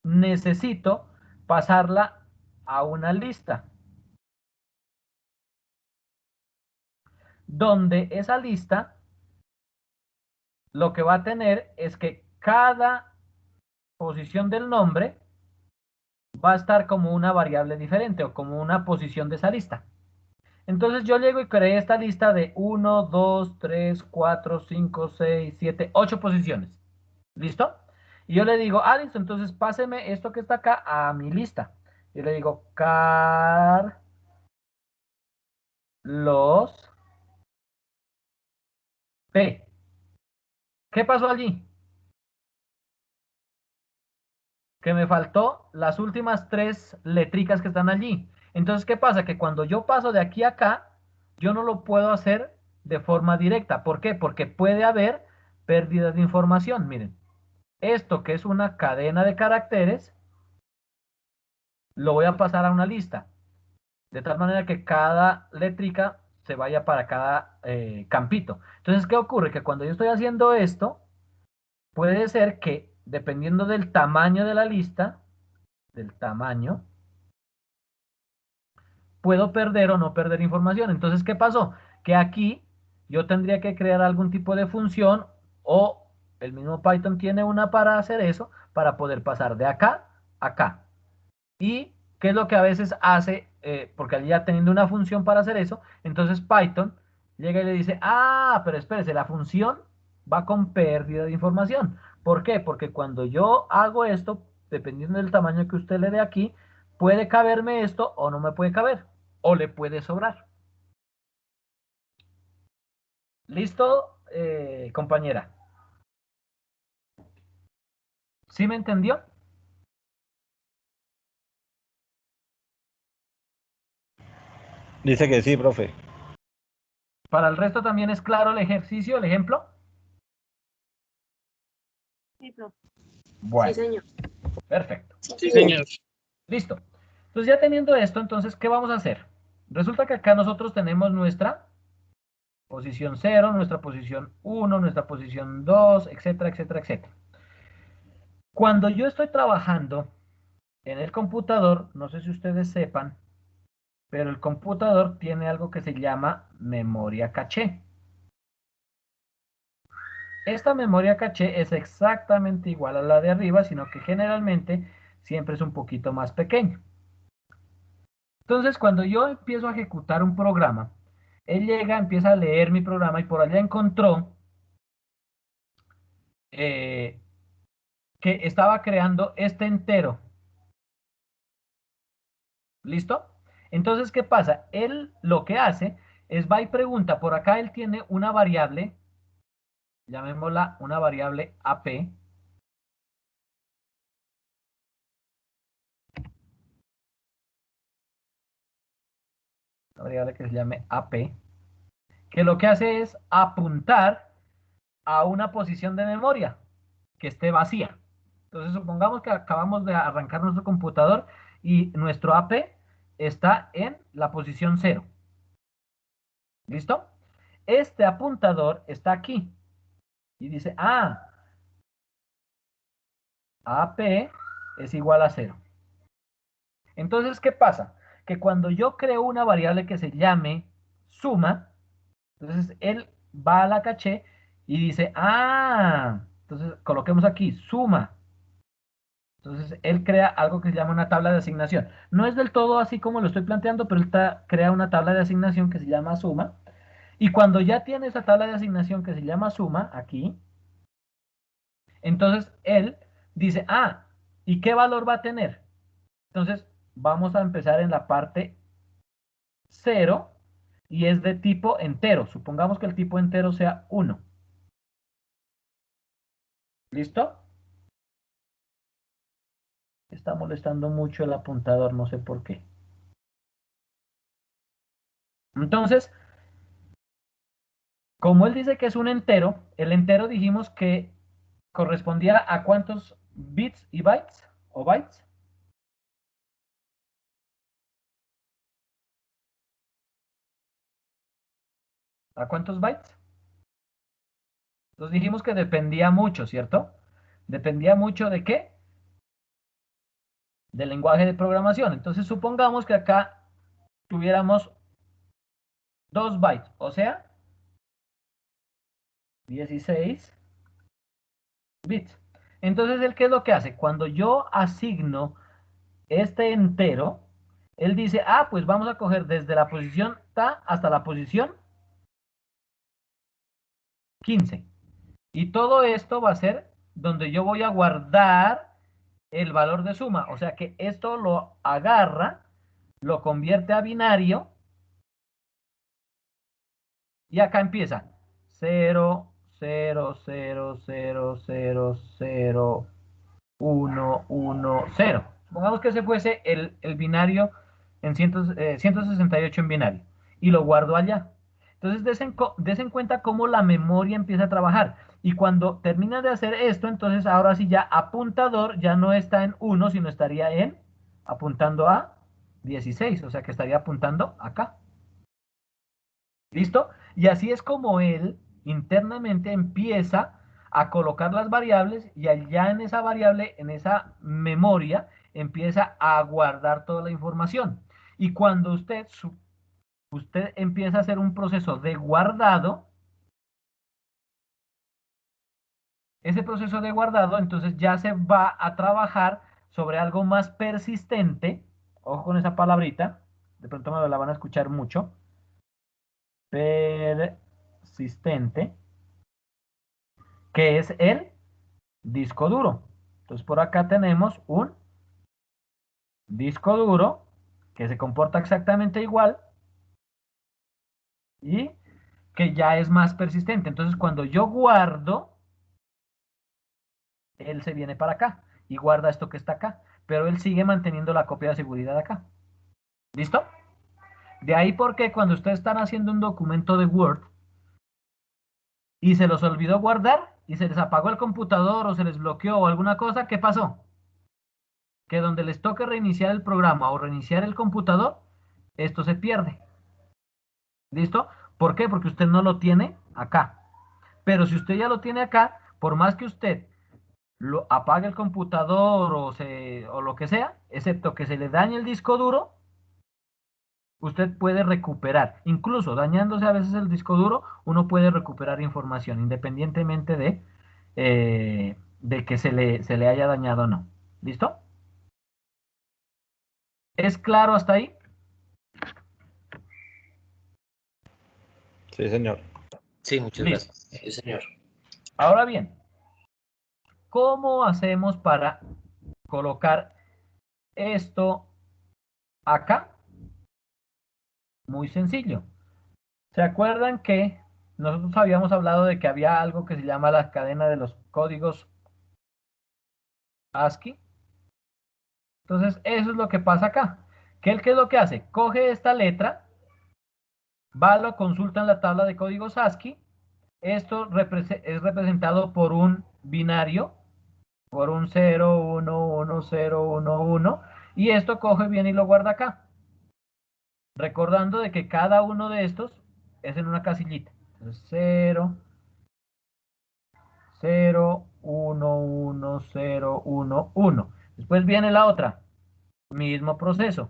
necesito pasarla a una lista, donde esa lista lo que va a tener es que cada posición del nombre va a estar como una variable diferente o como una posición de esa lista. Entonces yo llego y creé esta lista de 1, 2, 3, 4, 5, 6, 7, 8 posiciones. ¿Listo? Y yo le digo, listo, entonces páseme esto que está acá a mi lista. Yo le digo, Carlos P. ¿Qué pasó allí? Que me faltó las últimas 3 letricas que están allí. Entonces, ¿qué pasa? Que cuando yo paso de aquí a acá, yo no lo puedo hacer de forma directa. ¿Por qué? Porque puede haber pérdida de información. Miren, esto que es una cadena de caracteres, lo voy a pasar a una lista. De tal manera que cada letrica se vaya para cada campito. Entonces, ¿qué ocurre? Que cuando yo estoy haciendo esto, puede ser que, dependiendo del tamaño de la lista, del tamaño, puedo perder o no perder información. Entonces, ¿qué pasó? Que aquí yo tendría que crear algún tipo de función o el mismo Python tiene una para hacer eso, para poder pasar de acá a acá. ¿Y qué es lo que a veces hace? Porque allí ya teniendo una función para hacer eso, entonces Python llega y le dice, pero espérese, la función va con pérdida de información. ¿Por qué? Porque cuando yo hago esto, dependiendo del tamaño que usted le dé aquí, puede caberme esto o no me puede caber, o le puede sobrar. ¿Listo, compañera? ¿Sí me entendió? Dice que sí, profe. ¿Para el resto también es claro el ejercicio, el ejemplo? Sí, profe. Bueno, Sí, señor. perfecto. Sí, señor. Listo. Entonces ya teniendo esto, entonces, ¿qué vamos a hacer? Resulta que acá nosotros tenemos nuestra posición 0, nuestra posición 1, nuestra posición 2, etcétera, etcétera, etcétera. Cuando yo estoy trabajando en el computador, no sé si ustedes sepan, pero el computador tiene algo que se llama memoria caché. Esta memoria caché es exactamente igual a la de arriba, sino que generalmente siempre es un poquito más pequeño. Entonces, cuando yo empiezo a ejecutar un programa, él llega, empieza a leer mi programa y por allá encontró que estaba creando este entero. ¿Listo? Entonces, ¿qué pasa? Él lo que hace es va y pregunta, por acá él tiene una variable, llamémosla una variable AP. Una variable que se llame AP, que lo que hace es apuntar a una posición de memoria que esté vacía. Entonces, supongamos que acabamos de arrancar nuestro computador y nuestro AP está en la posición 0. ¿Listo? Este apuntador está aquí y dice, AP es igual a 0. Entonces, ¿qué pasa? Que cuando yo creo una variable que se llame suma, entonces él va a la caché y dice, entonces coloquemos aquí suma. Entonces él crea algo que se llama una tabla de asignación. No es del todo así como lo estoy planteando, pero él crea una tabla de asignación que se llama suma. Y cuando ya tiene esa tabla de asignación que se llama suma, aquí, entonces él dice, ¿y qué valor va a tener? Entonces vamos a empezar en la parte 0 y es de tipo entero. Supongamos que el tipo entero sea 1. ¿Listo? Está molestando mucho el apuntador, no sé por qué. Entonces, como él dice que es un entero, el entero dijimos que correspondía a ¿cuántos bits y bytes? ¿O bytes? ¿A cuántos bytes? Entonces dijimos que dependía mucho, ¿cierto? ¿Dependía mucho de qué? Del lenguaje de programación. Entonces supongamos que acá tuviéramos 2 bytes, o sea, 16 bits. Entonces, ¿él qué es lo que hace? Cuando yo asigno este entero, él dice, pues vamos a coger desde la posición ta hasta la posición 15. Y todo esto va a ser donde yo voy a guardar el valor de suma. O sea que esto lo agarra, lo convierte a binario y acá empieza 0, 0, 0, 0, 0, 0, 1, 1, 0. Supongamos que ese fuese el binario en 168 en binario y lo guardo allá. Entonces, des en cuenta cómo la memoria empieza a trabajar. Y cuando termina de hacer esto, entonces ahora sí ya apuntador ya no está en 1, sino estaría apuntando a 16. O sea que estaría apuntando acá. ¿Listo? Y así es como él internamente empieza a colocar las variables y allá en esa variable, en esa memoria, empieza a guardar toda la información. Y cuando usted empieza a hacer un proceso de guardado, ese proceso de guardado entonces ya se va a trabajar sobre algo más persistente. Ojo con esa palabrita, de pronto me la van a escuchar mucho. Persistente, que es el disco duro. Entonces por acá tenemos un disco duro que se comporta exactamente igual y que ya es más persistente. Entonces cuando yo guardo, él se viene para acá y guarda esto que está acá, pero él sigue manteniendo la copia de seguridad acá. ¿Listo? De ahí porque cuando ustedes están haciendo un documento de Word y se los olvidó guardar y se les apagó el computador o se les bloqueó o alguna cosa, ¿qué pasó? que donde les toque reiniciar el programa o reiniciar el computador, esto se pierde. ¿Listo? ¿Por qué? Porque usted no lo tiene acá. Pero si usted ya lo tiene acá, por más que usted lo apague el computador o lo que sea, excepto que se le dañe el disco duro, usted puede recuperar. Incluso dañándose a veces el disco duro, uno puede recuperar información, independientemente de que se le haya dañado o no. ¿Listo? ¿Es claro hasta ahí? Sí, señor. Sí, muchas Listo. gracias. Sí, señor. Ahora bien, ¿cómo hacemos para colocar esto acá? Muy sencillo. ¿Se acuerdan que nosotros habíamos hablado de que había algo que se llama la cadena de los códigos ASCII? Entonces, eso es lo que pasa acá. ¿Qué es lo que hace? Coge esta letra, va, lo consulta en la tabla de códigos ASCII. Esto es representado por un binario, por un 0, 1, 1, 0, 1, 1. Y esto coge bien y lo guarda acá. Recordando de que cada uno de estos es en una casillita. Entonces, 0, 0, 1, 1, 0, 1, 1. Después viene la otra. Mismo proceso.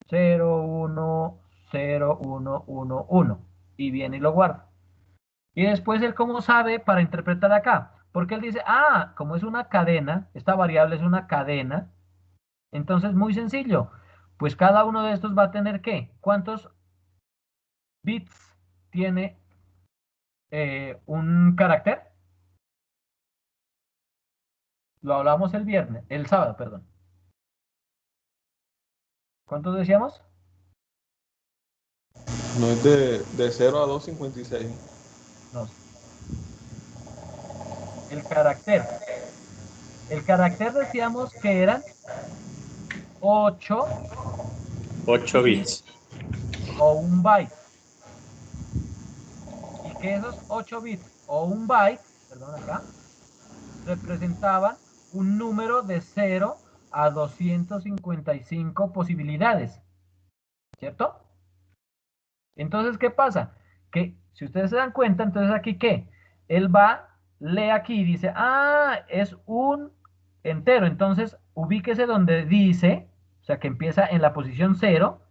0, 1, 0, 1, 1, 1. Y viene y lo guarda. Y después él, ¿cómo sabe para interpretar acá? Porque él dice, ah, como es una cadena, esta variable es una cadena, entonces muy sencillo. Pues cada uno de estos va a tener ¿qué? ¿Cuántos bits tiene un carácter? Lo hablamos el sábado, perdón. ¿Cuántos decíamos? No es de 0 a 256. No. El carácter. El carácter decíamos que eran 8 bits. O un byte. Y que esos 8 bits o un byte, perdón acá, representaban un número de 0 a 255 posibilidades. ¿Cierto? Entonces, ¿qué pasa? Que si ustedes se dan cuenta, entonces aquí ¿qué? Él va, lee aquí y dice, ah, es un entero. Entonces, ubíquese donde dice, o sea, que empieza en la posición 0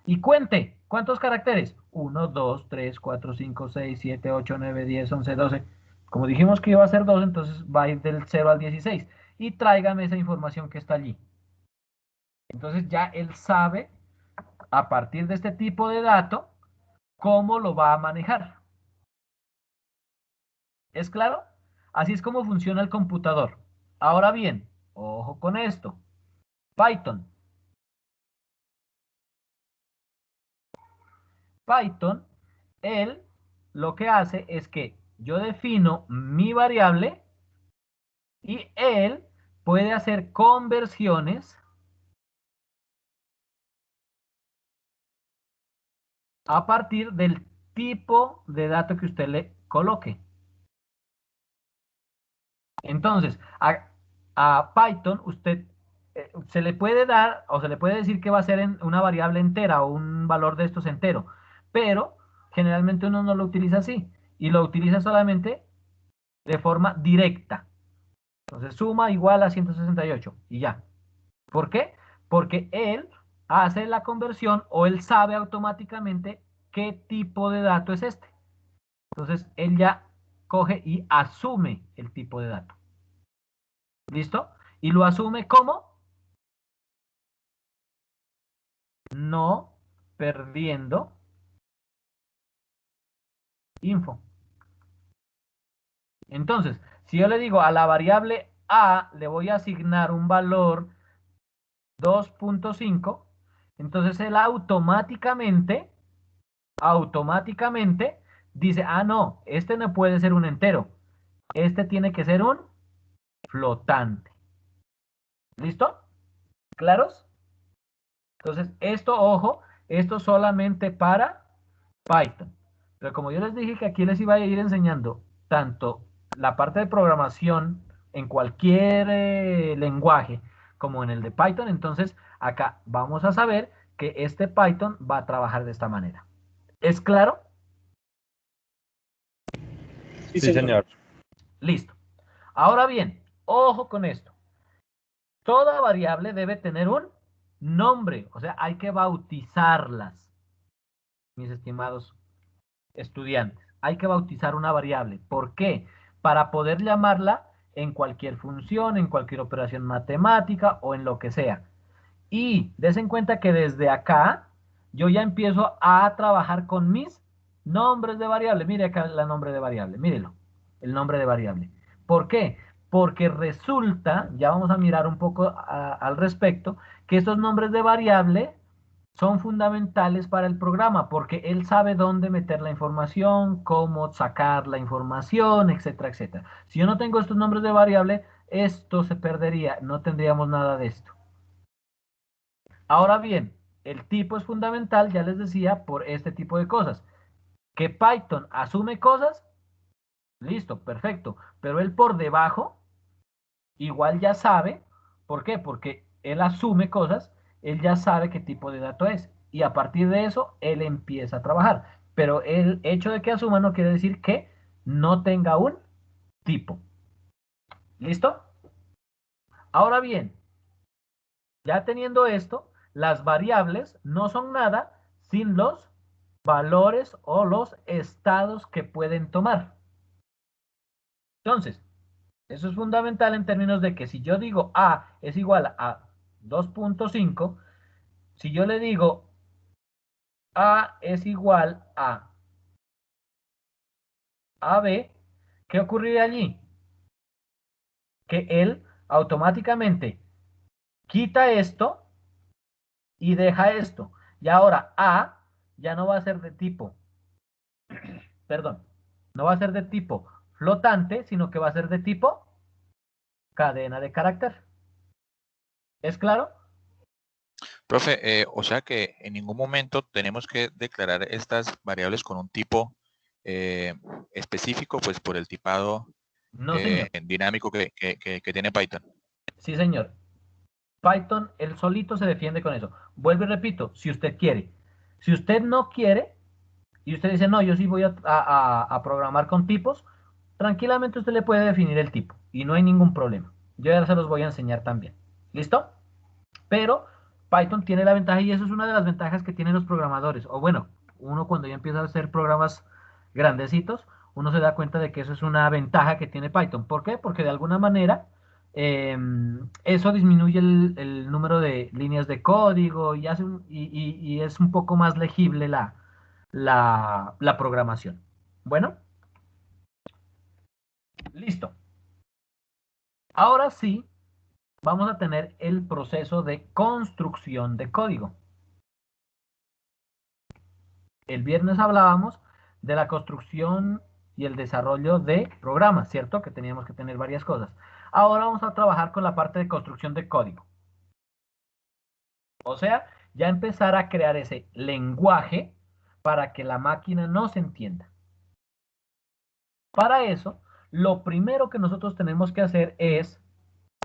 y cuente. ¿Cuántos caracteres? 1, 2, 3, 4, 5, 6, 7, 8, 9, 10, 11, 12. Como dijimos que iba a ser 2, entonces va a ir del 0 al 16. Y tráigame esa información que está allí. Entonces ya él sabe, a partir de este tipo de dato, cómo lo va a manejar. ¿Es claro? Así es como funciona el computador. Ahora bien, ojo con esto. Python. Python, él lo que hace es que yo defino mi variable y él puede hacer conversiones a partir del tipo de dato que usted le coloque. Entonces, a Python usted se le puede dar o se le puede decir que va a ser en una variable entera o un valor de estos entero, pero generalmente uno no lo utiliza así y lo utiliza solamente de forma directa. Entonces suma igual a 168 y ya. ¿Por qué? Porque él hace la conversión o él sabe automáticamente qué tipo de dato es este. Entonces él ya coge y asume el tipo de dato. ¿Listo? Y lo asume como no perdiendo info. Entonces, si yo le digo a la variable A le voy a asignar un valor 2.5, entonces él automáticamente dice, ah, no, este no puede ser un entero, este tiene que ser un flotante. ¿Listo? ¿Claros? Entonces, esto, ojo, esto solamente para Python. Pero como yo les dije que aquí les iba a ir enseñando tanto la parte de programación en cualquier lenguaje, como en el de Python. Entonces, acá vamos a saber que este Python va a trabajar de esta manera. ¿Es claro? Sí, señor. Listo. Ahora bien, ojo con esto. Toda variable debe tener un nombre, o sea, hay que bautizarlas, mis estimados estudiantes. Hay que bautizar una variable. ¿Por qué? Para poder llamarla en cualquier función, en cualquier operación matemática o en lo que sea. Y des en cuenta que desde acá yo ya empiezo a trabajar con mis nombres de variable. Mire acá el nombre de variable, mírelo, el nombre de variable. ¿Por qué? Porque resulta, ya vamos a mirar un poco al respecto, que estos nombres de variable son fundamentales para el programa, porque él sabe dónde meter la información, cómo sacar la información, etcétera, etcétera. Si yo no tengo estos nombres de variable, esto se perdería, no tendríamos nada de esto. Ahora bien, el tipo es fundamental, ya les decía, por este tipo de cosas. Que Python asume cosas, listo, perfecto, pero él por debajo igual ya sabe, ¿por qué? Porque él asume cosas, él ya sabe qué tipo de dato es, y a partir de eso, él empieza a trabajar. Pero el hecho de que asuma no quiere decir que no tenga un tipo. ¿Listo? Ahora bien, ya teniendo esto, las variables no son nada sin los valores o los estados que pueden tomar. Entonces, eso es fundamental en términos de que si yo digo A es igual a 2.5, si yo le digo A es igual a AB, ¿qué ocurriría allí? Que él automáticamente quita esto y deja esto. Y ahora A ya no va a ser de tipo, perdón, no va a ser de tipo flotante, sino que va a ser de tipo cadena de carácter. ¿Es claro? Profe, o sea que en ningún momento tenemos que declarar estas variables con un tipo específico, pues por el tipado No, señor. dinámico que tiene Python. Sí, señor. Python, él solito se defiende con eso. Vuelvo y repito, si usted quiere. Si usted no quiere, y usted dice, no, yo sí voy a programar con tipos, tranquilamente usted le puede definir el tipo, y no hay ningún problema. Yo ya se los voy a enseñar también. ¿Listo? Pero Python tiene la ventaja, y eso es una de las ventajas que tienen los programadores. O bueno, uno cuando ya empieza a hacer programas grandecitos, uno se da cuenta de que eso es una ventaja que tiene Python. ¿Por qué? Porque de alguna manera eso disminuye el número de líneas de código y, y es un poco más legible la programación. Bueno, listo. Ahora sí, vamos a tener el proceso de construcción de código. El viernes hablábamos de la construcción y el desarrollo de programas, ¿cierto? Que teníamos que tener varias cosas. Ahora vamos a trabajar con la parte de construcción de código. O sea, ya empezar a crear ese lenguaje para que la máquina nos entienda. Para eso, lo primero que nosotros tenemos que hacer es,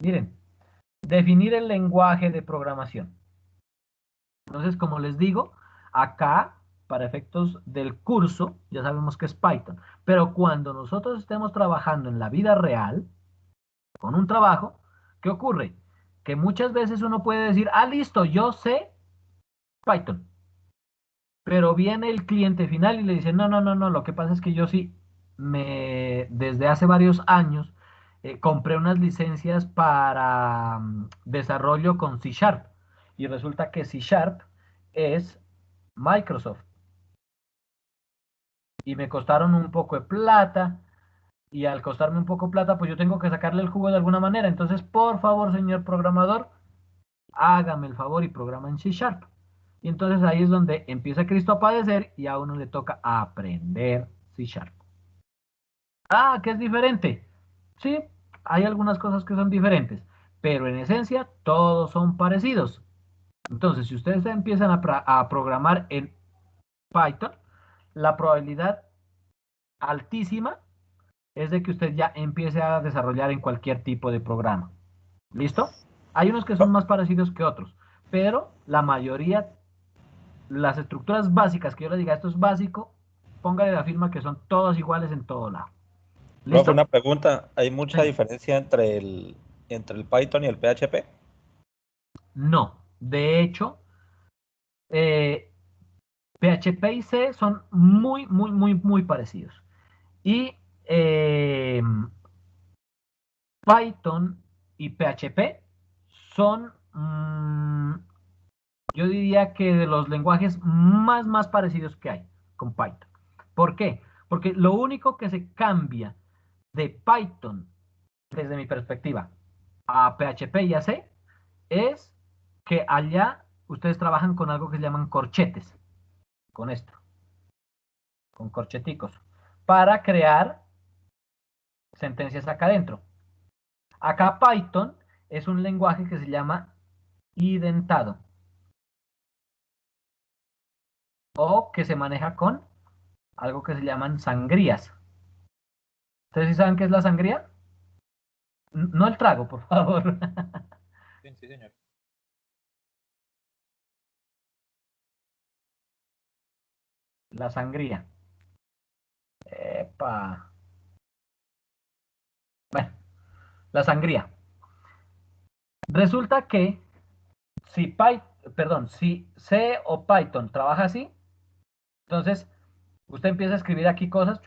miren, definir el lenguaje de programación. Entonces, como les digo, acá, para efectos del curso, ya sabemos que es Python. Pero cuando nosotros estemos trabajando en la vida real, con un trabajo, ¿qué ocurre? Que muchas veces uno puede decir, ah, listo, yo sé Python. Pero viene el cliente final y le dice, no, no, no, no, lo que pasa es que yo sí, desde hace varios años, compré unas licencias para desarrollo con C Sharp. Y resulta que C Sharp es Microsoft. Y me costaron un poco de plata. Y al costarme un poco de plata, pues yo tengo que sacarle el jugo de alguna manera. Entonces, por favor, señor programador, hágame el favor y programa en C Sharp. Y entonces ahí es donde empieza Cristo a padecer y a uno le toca aprender C Sharp. Ah, ¿qué es diferente? Sí, hay algunas cosas que son diferentes, pero en esencia todos son parecidos. Entonces, si ustedes empiezan a programar en Python, la probabilidad altísima es de que usted ya empiece a desarrollar en cualquier tipo de programa. ¿Listo? Hay unos que son más parecidos que otros, pero la mayoría, las estructuras básicas que yo le diga esto es básico, póngale la firma que son todos iguales en todo lado. Profe, ¿Listo? una pregunta. ¿Hay mucha Sí. diferencia entre el Python y el PHP? No, de hecho, PHP y C son muy parecidos. Y Python y PHP son, yo diría que de los lenguajes más parecidos que hay con Python. ¿Por qué? Porque lo único que se cambia de Python, desde mi perspectiva, a PHP y a C, es que allá ustedes trabajan con algo que se llaman corchetes, con esto, con corcheticos, para crear sentencias acá adentro. Acá Python es un lenguaje que se llama identado, o que se maneja con algo que se llaman sangrías. ¿Ustedes sí saben qué es la sangría? No el trago, por favor. Sí, sí, señor. La sangría. Epa. Bueno, la sangría. Resulta que si C o Python trabaja así, entonces usted empieza a escribir aquí cosas,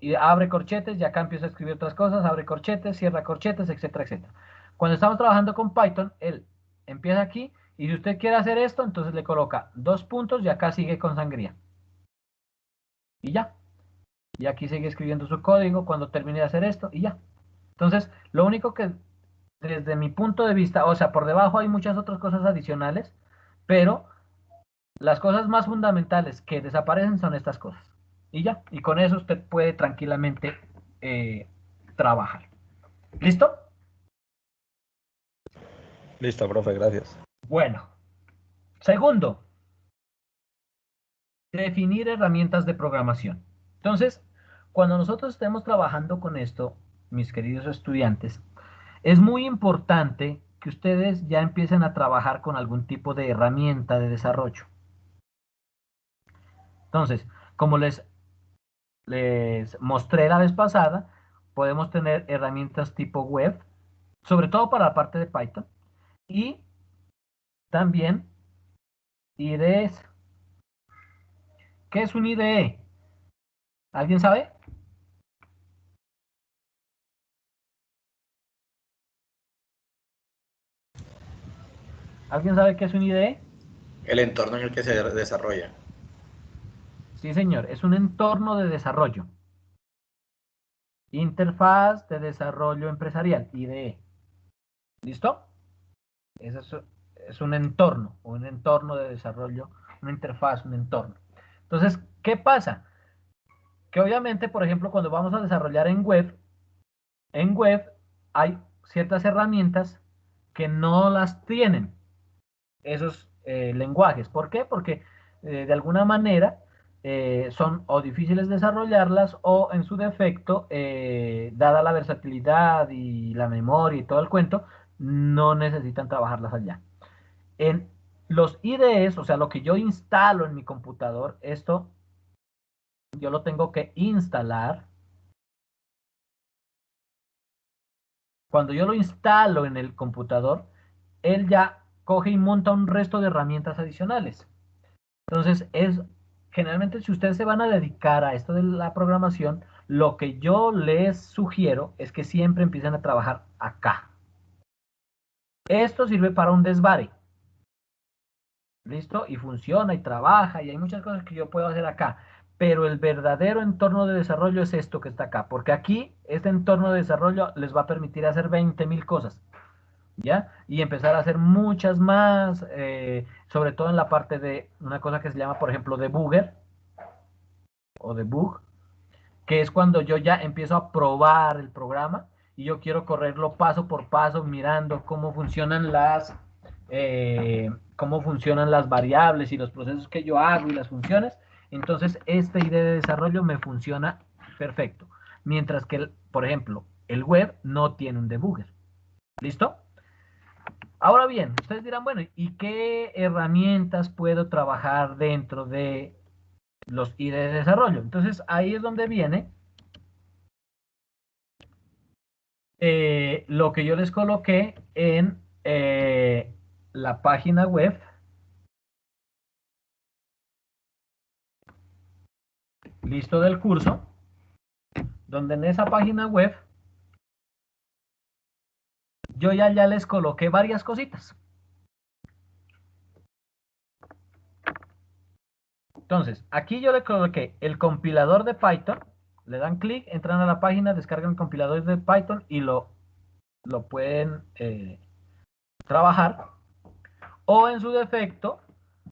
y abre corchetes, y acá empieza a escribir otras cosas, abre corchetes, cierra corchetes, etcétera, etcétera. Cuando estamos trabajando con Python, él empieza aquí, y si usted quiere hacer esto, entonces le coloca 2 puntos, y acá sigue con sangría. Y ya. Y aquí sigue escribiendo su código cuando termine de hacer esto, y ya. Entonces, lo único que, desde mi punto de vista, o sea, por debajo hay muchas otras cosas adicionales, pero las cosas más fundamentales que desaparecen son estas cosas. Y ya, y con eso usted puede tranquilamente trabajar. ¿Listo? Listo, profe, gracias. Bueno. Segundo, definir herramientas de programación. Entonces, cuando nosotros estemos trabajando con esto, mis queridos estudiantes, es muy importante que ustedes ya empiecen a trabajar con algún tipo de herramienta de desarrollo. Entonces, como les mostré la vez pasada, podemos tener herramientas tipo web, sobre todo para la parte de Python, y también IDEs. ¿Qué es un IDE? ¿Alguien sabe? ¿Alguien sabe qué es un IDE? El entorno en el que se desarrolla. Sí, señor, es un entorno de desarrollo. Interfaz de desarrollo empresarial, IDE. ¿Listo? Eso es un entorno de desarrollo, una interfaz, un entorno. Entonces, ¿qué pasa? Que obviamente, por ejemplo, cuando vamos a desarrollar en web hay ciertas herramientas que no las tienen esos lenguajes. ¿Por qué? Porque de alguna manera son o difíciles desarrollarlas o en su defecto, dada la versatilidad y la memoria y todo el cuento, no necesitan trabajarlas allá. En los IDEs, o sea, lo que yo instalo en mi computador, esto yo lo tengo que instalar. Cuando yo lo instalo en el computador, él ya coge y monta un resto de herramientas adicionales. Entonces, generalmente si ustedes se van a dedicar a esto de la programación, lo que yo les sugiero es que siempre empiecen a trabajar acá. Esto sirve para un desvare. ¿Listo? Y funciona y trabaja y hay muchas cosas que yo puedo hacer acá. Pero el verdadero entorno de desarrollo es esto que está acá. Porque aquí, este entorno de desarrollo les va a permitir hacer 20.000 cosas. ¿Ya? Y empezar a hacer muchas más, sobre todo en la parte de una cosa que se llama, por ejemplo, debugger o debug, que es cuando yo ya empiezo a probar el programa y yo quiero correrlo paso por paso, mirando cómo funcionan las variables y los procesos que yo hago y las funciones. Entonces, esta idea de desarrollo me funciona perfecto. Mientras que, por ejemplo, el web no tiene un debugger. ¿Listo? Ahora bien, ustedes dirán, bueno, ¿y qué herramientas puedo trabajar dentro de los ID de desarrollo? Entonces, ahí es donde viene lo que yo les coloqué en la página web. Listo del curso, donde en esa página web yo ya les coloqué varias cositas. Entonces, aquí yo le coloqué el compilador de Python, le dan clic, entran a la página, descargan el compilador de Python y lo pueden trabajar. O en su defecto,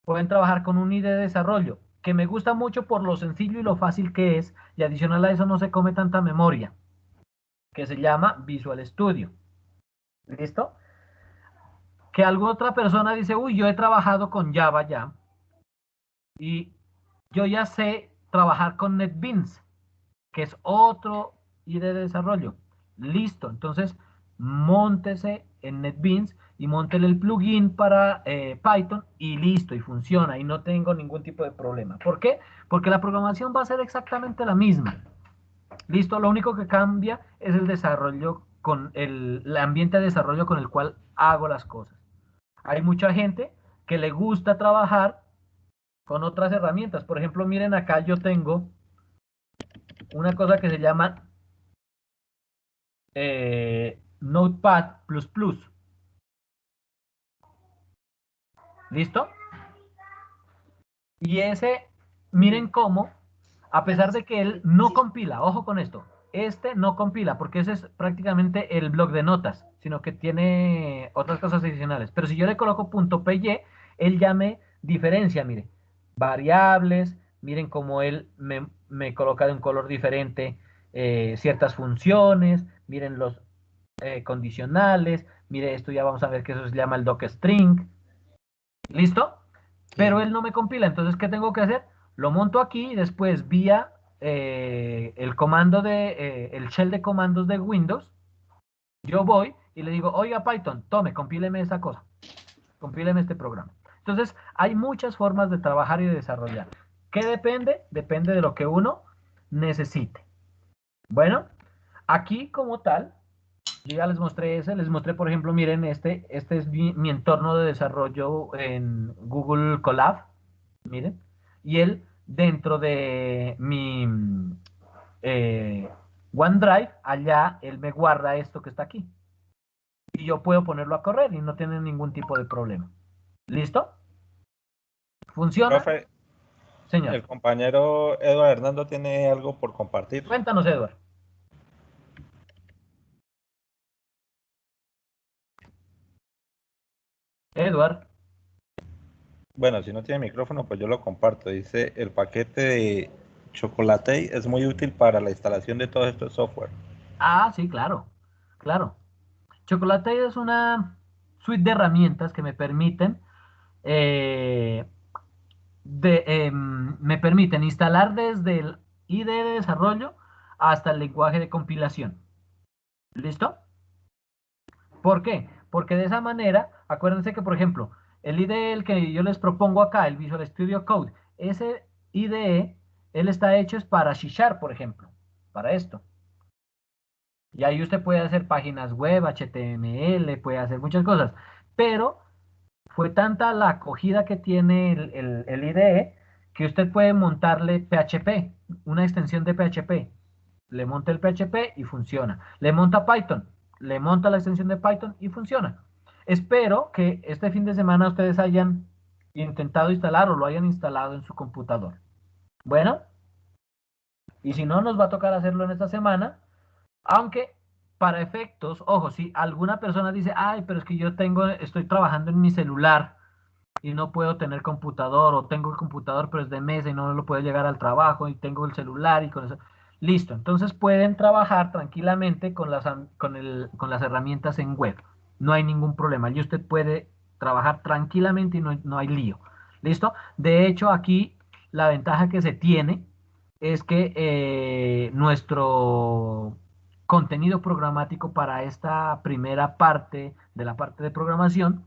pueden trabajar con un ID de desarrollo, que me gusta mucho por lo sencillo y lo fácil que es, y adicional a eso no se come tanta memoria, que se llama Visual Studio. ¿Listo? Que alguna otra persona dice, uy, yo he trabajado con Java ya, y yo ya sé trabajar con NetBeans, que es otro ID de desarrollo. Listo, entonces móntese en NetBeans y móntele el plugin para Python y listo, y funciona, y no tengo ningún tipo de problema. ¿Por qué? Porque la programación va a ser exactamente la misma. Listo, lo único que cambia es el desarrollo con el ambiente de desarrollo con el cual hago las cosas. Hay mucha gente que le gusta trabajar con otras herramientas. Por ejemplo, miren acá yo tengo una cosa que se llama Notepad++. ¿Listo? Y ese, miren cómo, a pesar de que él no compila, ojo con esto, este no compila, porque ese es prácticamente el bloc de notas, sino que tiene otras cosas adicionales. Pero si yo le coloco .py, él ya me diferencia, mire, variables, miren cómo él me coloca de un color diferente ciertas funciones, miren los condicionales, mire esto ya vamos a ver que eso se llama el docstring, ¿listo? Pero él no me compila, entonces ¿qué tengo que hacer? Lo monto aquí y después vía el comando el shell de comandos de Windows, yo voy y le digo, oiga Python, tome, compíleme esa cosa, compíleme este programa. Entonces hay muchas formas de trabajar y de desarrollar. ¿Qué depende? Depende de lo que uno necesite. Bueno, aquí como tal, yo ya les mostré ese, les mostré por ejemplo, miren este es mi entorno de desarrollo en Google Colab, miren, y él dentro de mi OneDrive, allá él me guarda esto que está aquí, y yo puedo ponerlo a correr y no tiene ningún tipo de problema. ¿Listo? ¿Funciona? Profe, señor. El compañero Eduardo Hernando tiene algo por compartir. Cuéntanos, Eduardo. Eduardo. Bueno, si no tiene micrófono, pues yo lo comparto. Dice, el paquete de Chocolatey es muy útil para la instalación de todos estos software. Ah, sí, claro. Claro. Chocolatey es una suite de herramientas que me permiten me permiten instalar desde el IDE de desarrollo hasta el lenguaje de compilación. ¿Listo? ¿Por qué? Porque de esa manera, acuérdense que, por ejemplo, el IDE el que yo les propongo acá, el Visual Studio Code, ese IDE, él está hecho es para C#, por ejemplo, para esto. Y ahí usted puede hacer páginas web, HTML, puede hacer muchas cosas. Pero fue tanta la acogida que tiene el IDE que usted puede montarle PHP, una extensión de PHP. Le monta el PHP y funciona. Le monta Python, le monta la extensión de Python y funciona. Espero que este fin de semana ustedes hayan intentado instalar o lo hayan instalado en su computador. Bueno, y si no, nos va a tocar hacerlo en esta semana, aunque para efectos, ojo, si alguna persona dice, ay, pero es que yo estoy trabajando en mi celular y no puedo tener computador, o tengo el computador pero es de mesa y no lo puedo llegar al trabajo y tengo el celular y con eso. Listo, entonces pueden trabajar tranquilamente con las herramientas en web. No hay ningún problema. Y usted puede trabajar tranquilamente y no hay lío. ¿Listo? De hecho, aquí la ventaja que se tiene es que nuestro contenido programático para esta primera parte de la parte de programación,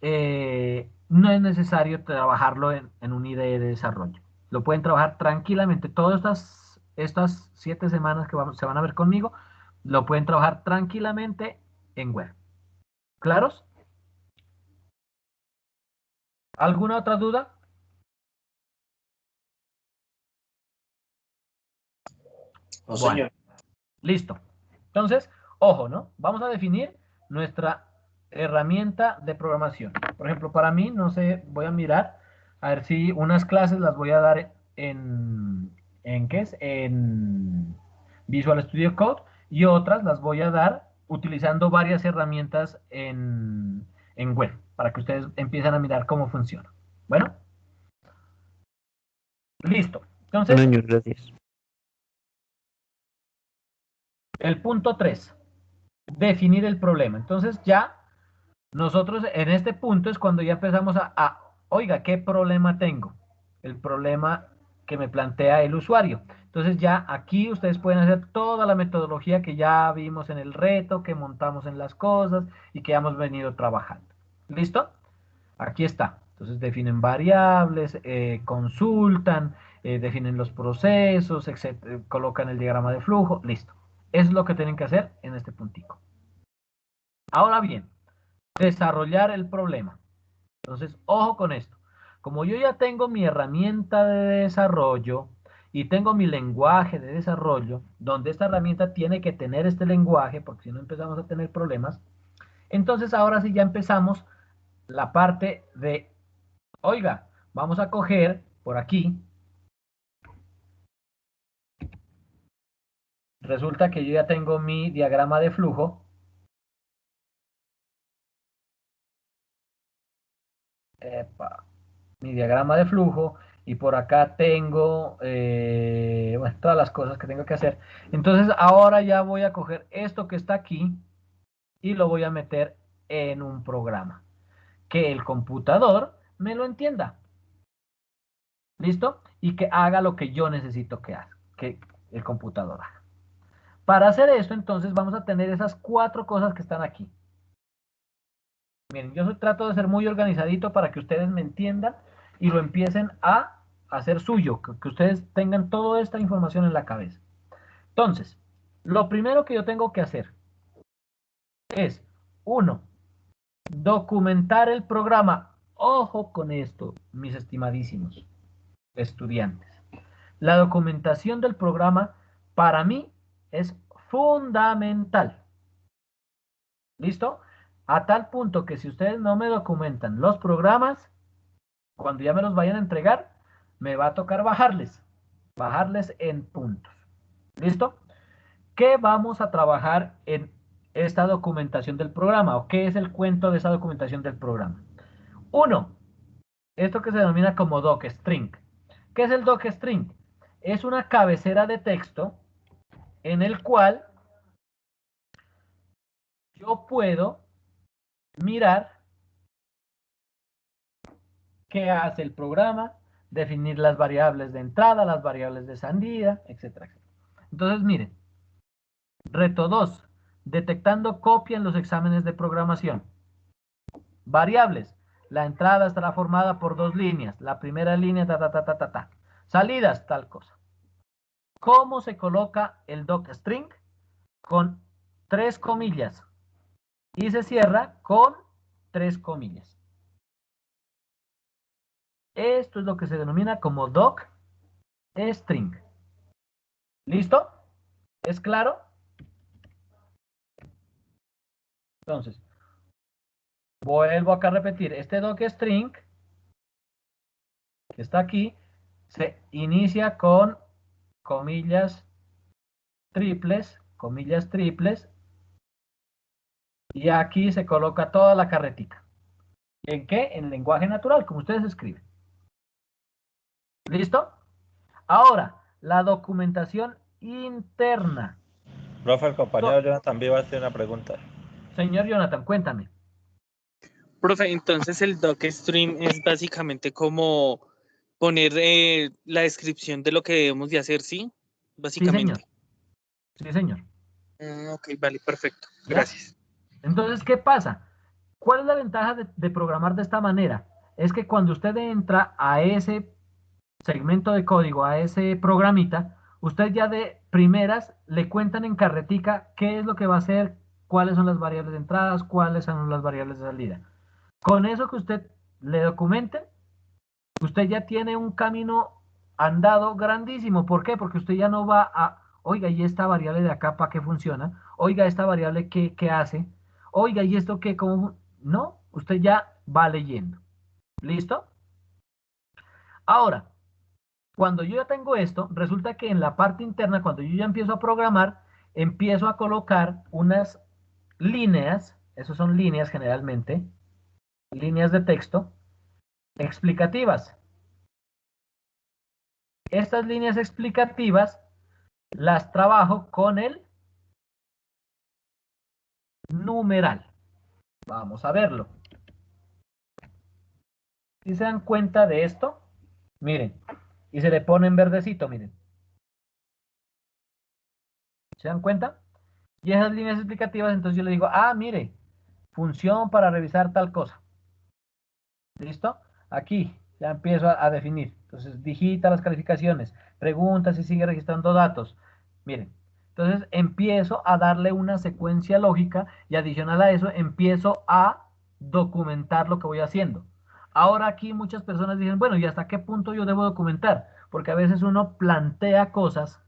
no es necesario trabajarlo en un IDE de desarrollo. Lo pueden trabajar tranquilamente. Todas estas 7 semanas que se van a ver conmigo, lo pueden trabajar tranquilamente en web. ¿Claros? ¿Alguna otra duda? No, Bueno, señor. listo. Entonces, ojo, ¿no? Vamos a definir nuestra herramienta de programación. Por ejemplo, para mí, no sé, voy a mirar a ver si unas clases las voy a dar ¿en qué es? En Visual Studio Code y otras las voy a dar utilizando varias herramientas en web para que ustedes empiecen a mirar cómo funciona. Bueno, listo. Entonces, Señor, gracias. el punto 3, definir el problema. Entonces ya nosotros en este punto es cuando ya empezamos oiga, ¿qué problema tengo? El problema que me plantea el usuario. Entonces ya aquí ustedes pueden hacer toda la metodología que ya vimos en el reto, que montamos en las cosas y que hemos venido trabajando. ¿Listo? Aquí está. Entonces definen variables, consultan, definen los procesos, etc., colocan el diagrama de flujo, listo. Eso es lo que tienen que hacer en este puntico. Ahora bien, desarrollar el problema. Entonces, ojo con esto. Como yo ya tengo mi herramienta de desarrollo y tengo mi lenguaje de desarrollo, donde esta herramienta tiene que tener este lenguaje, porque si no empezamos a tener problemas, entonces ahora sí ya empezamos la parte de, oiga, vamos a coger por aquí. Resulta que yo ya tengo mi diagrama de flujo. Mi diagrama de flujo y por acá tengo bueno, todas las cosas que tengo que hacer. Entonces ahora ya voy a coger esto que está aquí y lo voy a meter en un programa que el computador me lo entienda. ¿Listo? Y que haga lo que yo necesito que haga, que el computador haga. Para hacer esto, entonces vamos a tener esas 4 cosas que están aquí. Miren, yo trato de ser muy organizadito para que ustedes me entiendan y lo empiecen a hacer suyo, que ustedes tengan toda esta información en la cabeza. Entonces, lo primero que yo tengo que hacer es, 1, documentar el programa. Ojo con esto, mis estimadísimos estudiantes. La documentación del programa para mí es fundamental. ¿Listo? A tal punto que si ustedes no me documentan los programas, cuando ya me los vayan a entregar, me va a tocar bajarles en puntos. ¿Listo? ¿Qué vamos a trabajar en esta documentación del programa? ¿O qué es el cuento de esa documentación del programa? 1. Esto que se denomina como docstring. ¿Qué es el docstring? Es una cabecera de texto en el cual yo puedo mirar qué hace el programa, definir las variables de entrada, las variables de salida, etcétera, etcétera. Entonces, miren, reto 2, detectando copia en los exámenes de programación. Variables, la entrada estará formada por 2 líneas, la primera línea, salidas, tal cosa. ¿Cómo se coloca el docstring? Con 3 comillas y se cierra con 3 comillas. Esto es lo que se denomina como docstring. ¿Listo? ¿Es claro? Entonces, vuelvo acá a repetir. Este docstring que está aquí se inicia con comillas triples, y aquí se coloca toda la carretica. ¿En qué? En lenguaje natural, como ustedes escriben. ¿Listo? Ahora, la documentación interna. Profe, el compañero Jonathan Viva hace una pregunta. Señor Jonathan, cuéntame. Profe, entonces el docstring es básicamente como poner la descripción de lo que debemos de hacer, ¿sí? Básicamente. Sí, señor. Sí, señor. Ok, vale, perfecto. ¿Ya? Gracias. Entonces, ¿qué pasa? ¿Cuál es la ventaja de programar de esta manera? Es que cuando usted entra a ese segmento de código, a ese programita, usted ya de primeras le cuentan en carretica qué es lo que va a hacer, cuáles son las variables de entradas, cuáles son las variables de salida. Con eso que usted le documente, usted ya tiene un camino andado grandísimo. ¿Por qué? Porque usted ya no va a, oiga, ¿y esta variable de acá para qué funciona? Oiga, ¿esta variable qué hace? Oiga, ¿y esto qué? ¿Cómo? No, usted ya va leyendo. ¿Listo? Ahora, cuando yo ya tengo esto, resulta que en la parte interna, cuando yo ya empiezo a programar, empiezo a colocar unas líneas, esos son líneas generalmente, líneas de texto explicativas. Estas líneas explicativas las trabajo con el numeral. Vamos a verlo. Si se dan cuenta de esto, miren, y se le pone en verdecito, miren. ¿Se dan cuenta? Y esas líneas explicativas, entonces yo le digo, ah, mire, función para revisar tal cosa. ¿Listo? Aquí ya empiezo a definir. Entonces, digita las calificaciones, pregunta si sigue registrando datos. Miren, entonces empiezo a darle una secuencia lógica y adicional a eso empiezo a documentar lo que voy haciendo. Ahora aquí muchas personas dicen, bueno, ¿y hasta qué punto yo debo documentar? Porque a veces uno plantea cosas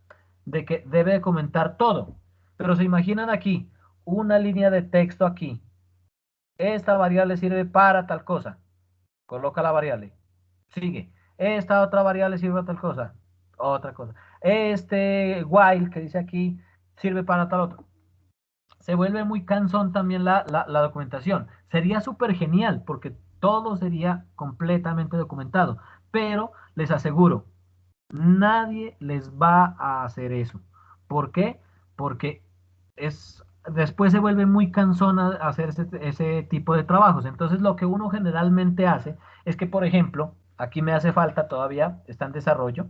de que debe documentar todo. Pero se imaginan aquí una línea de texto aquí. Esta variable sirve para tal cosa. Coloca la variable. Sigue. Esta otra variable sirve para tal cosa. Otra cosa. Este while que dice aquí sirve para tal otro. Se vuelve muy cansón también la documentación. Sería súper genial porque todo sería completamente documentado. Pero les aseguro, nadie les va a hacer eso. ¿Por qué? Porque después se vuelve muy cansón hacer ese tipo de trabajos. Entonces lo que uno generalmente hace es que, por ejemplo, aquí me hace falta todavía, está en desarrollo,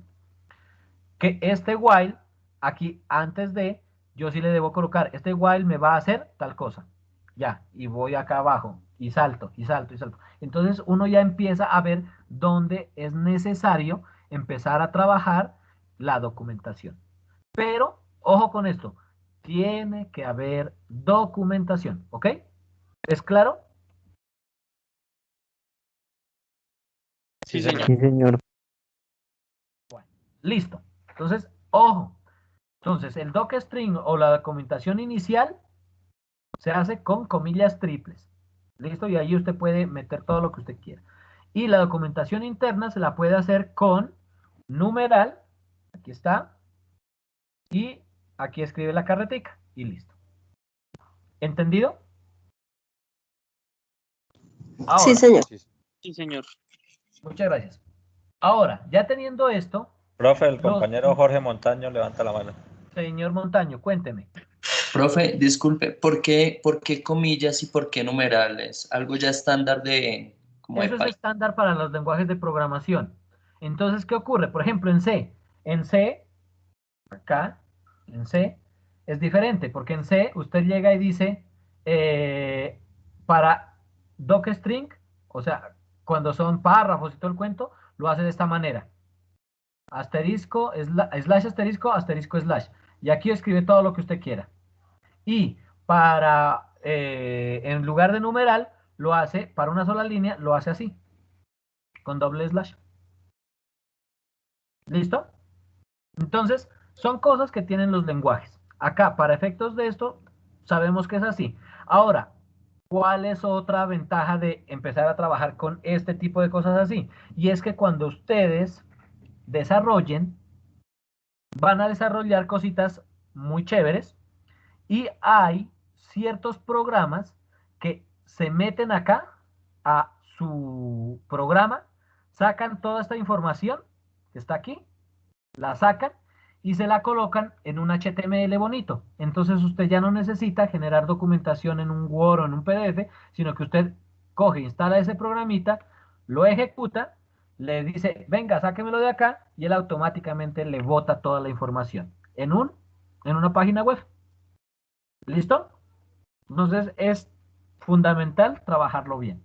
que este while, aquí antes de, yo sí le debo colocar, este while me va a hacer tal cosa. Ya, y voy acá abajo, y salto, y salto, y salto. Entonces uno ya empieza a ver dónde es necesario empezar a trabajar la documentación. Pero, ojo con esto, tiene que haber documentación, ¿ok? ¿Es claro? Sí, señor. Sí, señor. Bueno, listo. Entonces, ojo. Entonces, el docstring o la documentación inicial se hace con comillas triples. ¿Listo? Y ahí usted puede meter todo lo que usted quiera. Y la documentación interna se la puede hacer con numeral, aquí está, y aquí escribe la carretica y listo. ¿Entendido? Ahora, Sí, señor. Sí, señor. muchas gracias. Ahora, ya teniendo esto, Profe, el compañero Jorge Montaño levanta la mano. señor Montaño, cuénteme. Profe, disculpe, ¿por qué comillas y por qué numerales? Algo ya estándar de como de Eso es Python. estándar para los lenguajes de programación. Entonces, ¿qué ocurre? Por ejemplo, en C, acá, en C, es diferente, porque en C usted llega y dice, para docstring, o sea, cuando son párrafos y todo el cuento, lo hace de esta manera. Asterisco, slash asterisco, asterisco slash. Y aquí escribe todo lo que usted quiera. Y para, en lugar de numeral, lo hace, para una sola línea, lo hace así, con doble slash. ¿Listo? Entonces, son cosas que tienen los lenguajes. Acá, para efectos de esto, sabemos que es así. Ahora, ¿cuál es otra ventaja de empezar a trabajar con este tipo de cosas así? Y es que cuando ustedes desarrollen, van a desarrollar cositas muy chéveres y hay ciertos programas que se meten acá a su programa, sacan toda esta información que está aquí, la sacan y se la colocan en un HTML bonito. Entonces usted ya no necesita generar documentación en un Word o en un PDF, sino que usted coge, instala ese programita, lo ejecuta, le dice, venga, sáquemelo de acá, y él automáticamente le bota toda la información en una página web. ¿Listo? Entonces es fundamental trabajarlo bien.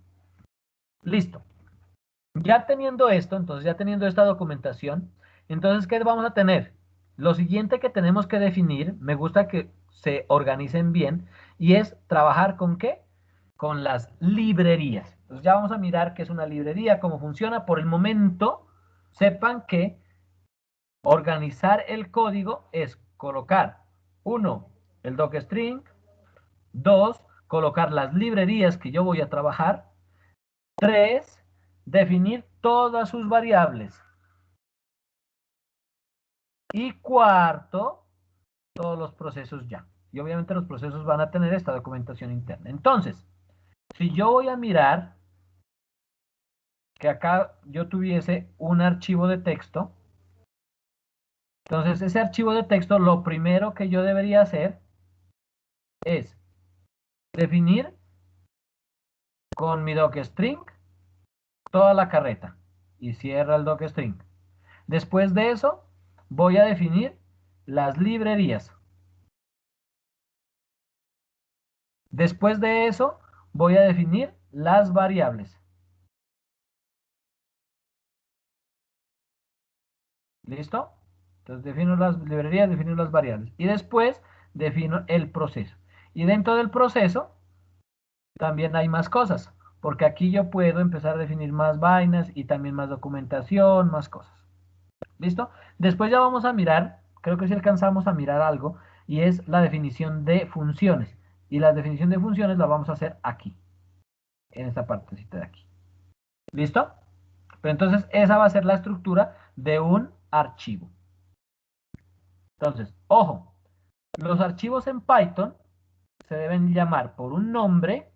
Listo. Ya teniendo esto, entonces ya teniendo esta documentación, entonces, ¿qué vamos a tener? Lo siguiente que tenemos que definir, me gusta que se organicen bien, y es trabajar ¿con qué? Con las librerías. Entonces ya vamos a mirar qué es una librería, cómo funciona. Por el momento, sepan que organizar el código es colocar, 1, el docstring, 2, colocar las librerías que yo voy a trabajar, 3, definir todas sus variables. Y cuarto, todos los procesos ya. Y obviamente los procesos van a tener esta documentación interna. Entonces, si yo voy a mirar que acá yo tuviese un archivo de texto, entonces ese archivo de texto, lo primero que yo debería hacer es definir con mi docstring toda la carreta y cierra el docstring. Después de eso, voy a definir las librerías. Después de eso, voy a definir las variables. ¿Listo? Entonces defino las librerías, defino las variables. Y después defino el proceso. Y dentro del proceso también hay más cosas. Porque aquí yo puedo empezar a definir más vainas y también más documentación, más cosas. ¿Listo? Después ya vamos a mirar, creo que si alcanzamos a mirar algo, y es la definición de funciones. Y la definición de funciones la vamos a hacer aquí. En esta partecita de aquí. ¿Listo? Pero entonces esa va a ser la estructura de un archivo. Entonces, ojo, los archivos en Python se deben llamar por un nombre,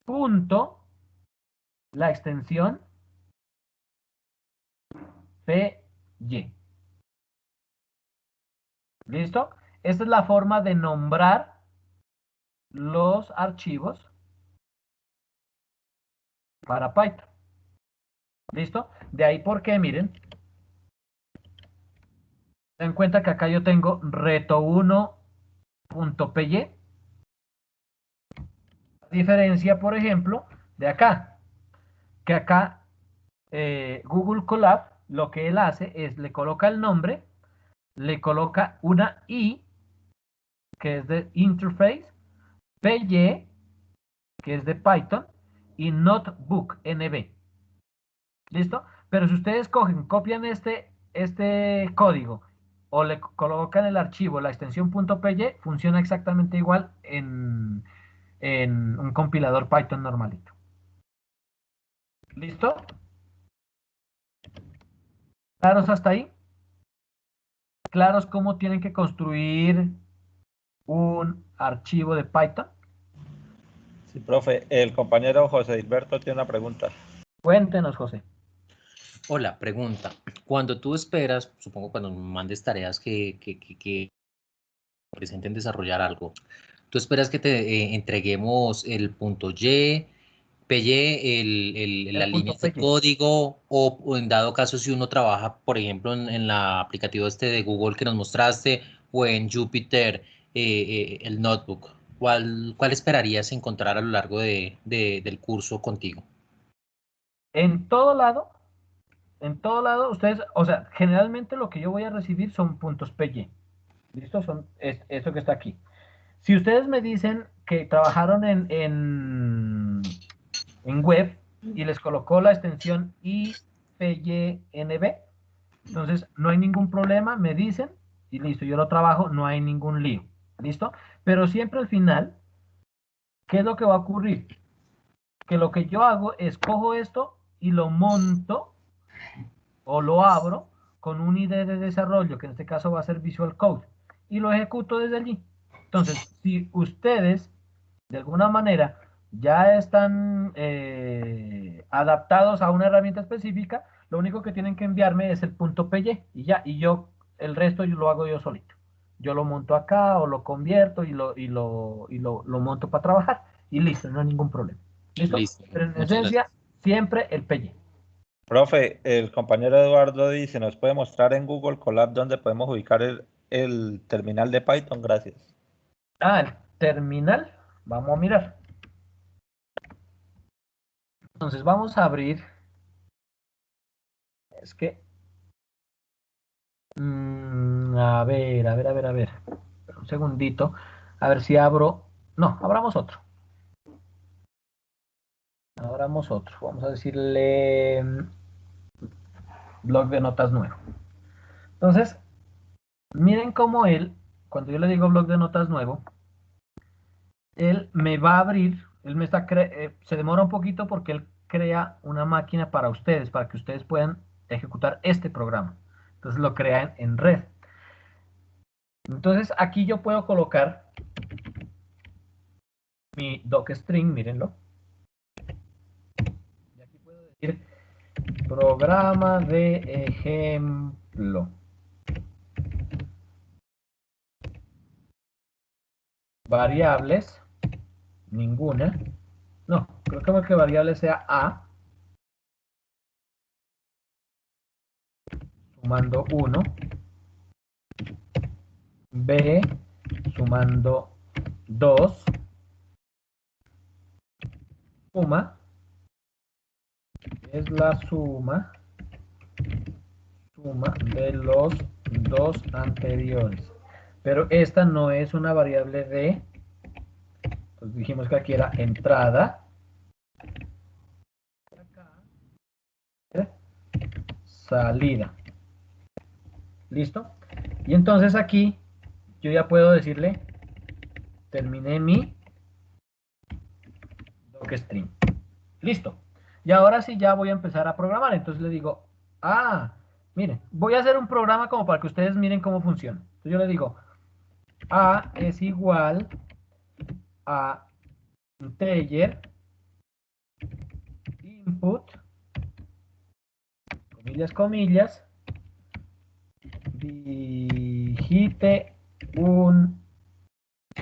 punto, la extensión PY. ¿Listo? Esta es la forma de nombrar los archivos para Python. ¿Listo? De ahí porque, miren, ten cuenta que acá yo tengo reto1.py. Diferencia, por ejemplo, de acá, que acá Google Colab lo que él hace es le coloca el nombre, le coloca una I, que es de Interface, PY, que es de Python, y Notebook, NB. ¿Listo? Pero si ustedes cogen, copian este código o le colocan el archivo, la extensión .py, funciona exactamente igual en un compilador Python normalito. ¿Listo? ¿Claros hasta ahí? ¿Claros cómo tienen que construir un archivo de Python? Sí, profe, el compañero José Hilberto tiene una pregunta. Cuéntenos, José. Hola, pregunta. Cuando tú esperas, supongo cuando mandes tareas que presenten desarrollar algo, ¿tú esperas que te entreguemos el punto Y, PY, las líneas de código, o en dado caso si uno trabaja, por ejemplo, en la aplicativo de Google que nos mostraste, o en Jupyter, el notebook? ¿Cuál esperarías encontrar a lo largo del curso contigo? En todo lado, ustedes, o sea, generalmente lo que yo voy a recibir son puntos PY. ¿Listo? Eso que está aquí. Si ustedes me dicen que trabajaron en web y les colocó la extensión IPYNB, entonces no hay ningún problema, me dicen y listo, yo lo trabajo, no hay ningún lío. ¿Listo? Pero siempre al final, ¿qué es lo que va a ocurrir? Que lo que yo hago es cojo esto y lo monto o lo abro con un IDE de desarrollo, que en este caso va a ser Visual Code, y lo ejecuto desde allí. Entonces, si ustedes de alguna manera ya están adaptados a una herramienta específica, lo único que tienen que enviarme es el punto PY y ya, y yo, el resto yo lo hago yo solito. Yo lo monto acá o lo convierto y lo monto para trabajar y listo, no hay ningún problema. ¿Listo? Listo. Pero en Muchas esencia, gracias. siempre el PY. Profe, el compañero Eduardo dice, ¿nos puede mostrar en Google Colab dónde podemos ubicar el terminal de Python? Gracias. Ah, el terminal. Vamos a mirar. Entonces vamos a abrir. Es que... a ver. Un segundito. A ver si abro... No, abramos otro. Vamos a decirle... blog de notas nuevo. Entonces, miren cómo él, cuando yo le digo blog de notas nuevo, él me va a abrir, él me está se demora un poquito porque él crea una máquina para ustedes, para que ustedes puedan ejecutar este programa. Entonces lo crea en red. Entonces aquí yo puedo colocar mi docstring, mírenlo. Y aquí puedo decir programa de ejemplo. Variables, ninguna. No, creo que variable sea A, sumando 1, B, sumando 2, suma, es la suma de los dos anteriores. Pero esta no es una variable de, pues dijimos que aquí era entrada, salida. ¿Listo? Y entonces aquí yo ya puedo decirle, terminé mi docstring. Listo. Y ahora sí ya voy a empezar a programar. Entonces le digo, miren, voy a hacer un programa como para que ustedes miren cómo funciona. Entonces yo le digo, A es igual a integer input, comillas,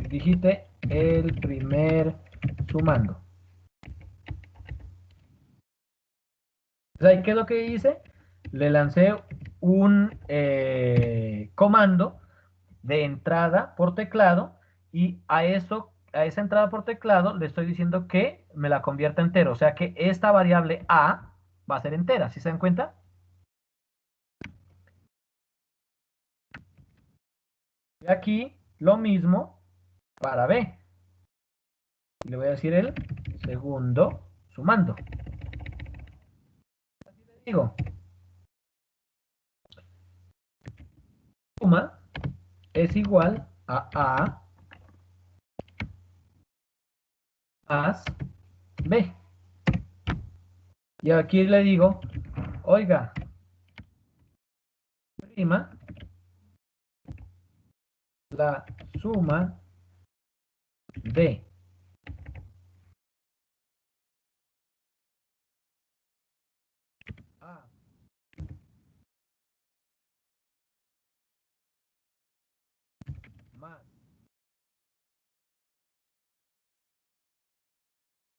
digite el primer sumando. ¿Qué es lo que hice? Le lancé un comando de entrada por teclado y a esa entrada por teclado le estoy diciendo que me la convierta entero. O sea que esta variable A va a ser entera. ¿Sí se dan cuenta? Y aquí lo mismo para B. Le voy a decir el segundo sumando. Así le digo. Suma es igual a A más B. Y aquí le digo, oiga, prima la suma de A más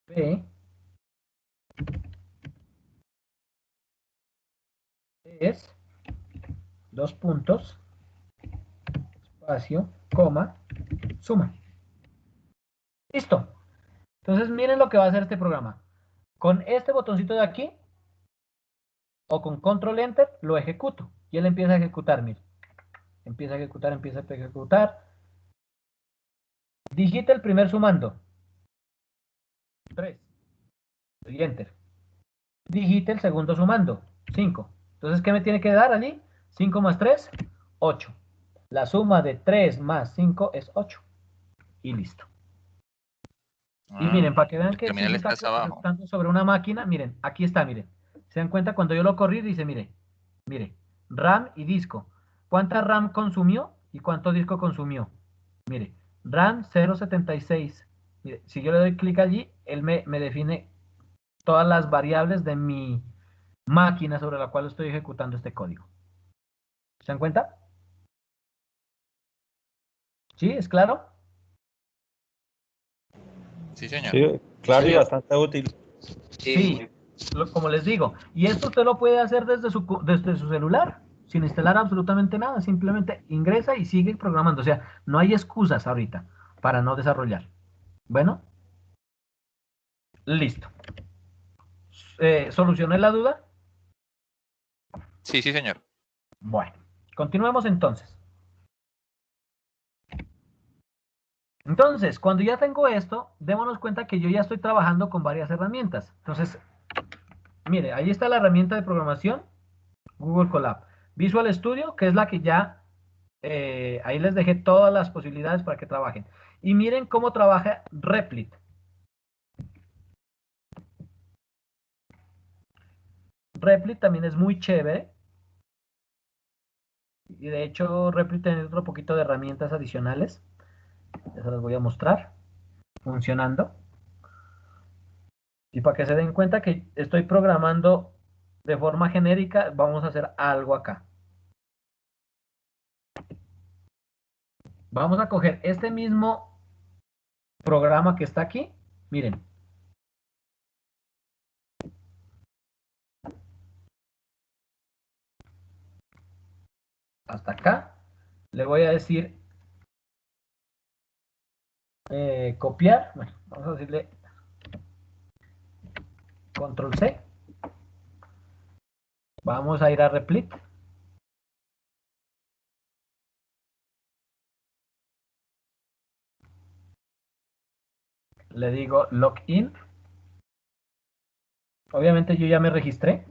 B es dos puntos, espacio, coma, suma. Listo. Entonces miren lo que va a hacer este programa. Con este botoncito de aquí o con control enter lo ejecuto y él empieza a ejecutar, miren. Empieza a ejecutar. Digita el primer sumando. 3. Y enter. Digite el segundo sumando. 5. Entonces, ¿qué me tiene que dar allí? 5 más 3, 8. La suma de 3 más 5 es 8. Y listo. Y miren, para que vean que si está ejecutando sobre una máquina, miren, aquí está, miren. Se dan cuenta cuando yo lo corrí, dice, mire, RAM y disco. ¿Cuánta RAM consumió y cuánto disco consumió? Mire, RAM 0.76. Mire, si yo le doy clic allí, él me define todas las variables de mi máquina sobre la cual estoy ejecutando este código. ¿Se dan cuenta? ¿Sí? ¿Es claro? Sí, señor. Sí, claro y bastante útil. Sí. como les digo, y esto usted lo puede hacer desde su celular, sin instalar absolutamente nada, simplemente ingresa y sigue programando. O sea, no hay excusas ahorita para no desarrollar. Bueno, listo. ¿Solucioné la duda? Sí, sí, señor. Bueno, continuemos entonces. Entonces, cuando ya tengo esto, démonos cuenta que yo ya estoy trabajando con varias herramientas. Entonces, mire, ahí está la herramienta de programación, Google Colab. Visual Studio, que es la que ya, ahí les dejé todas las posibilidades para que trabajen. Y miren cómo trabaja Replit. Replit también es muy chévere. Y de hecho, Replit tiene otro poquito de herramientas adicionales. Ya se las voy a mostrar. Funcionando. Y para que se den cuenta que estoy programando de forma genérica, vamos a hacer algo acá. Vamos a coger este mismo programa que está aquí. Miren. Hasta acá. Le voy a decir copiar. Bueno, vamos a decirle control C. Vamos a ir a Replit. Le digo login. Obviamente yo ya me registré.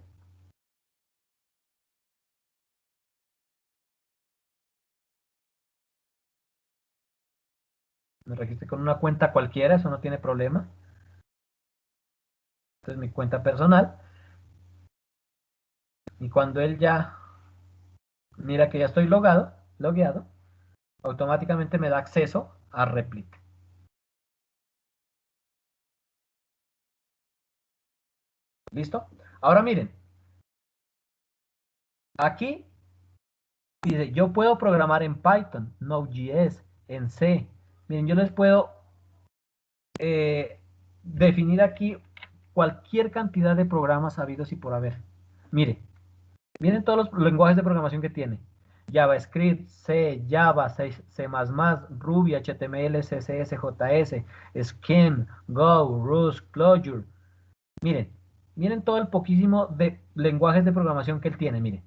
Me registré con una cuenta cualquiera, eso no tiene problema. Esta es mi cuenta personal. Y cuando él ya mira que ya estoy logueado, automáticamente me da acceso a Replit. ¿Listo? Ahora miren. Aquí dice, yo puedo programar en Python, Node.js, en C. Miren, yo les puedo definir aquí cualquier cantidad de programas habidos y por haber. Miren todos los lenguajes de programación que tiene. JavaScript, C, Java, C++, Ruby, HTML, CSS, JS, Scheme, Go, Rust, Clojure. Miren todo el poquísimo de lenguajes de programación que él tiene, miren.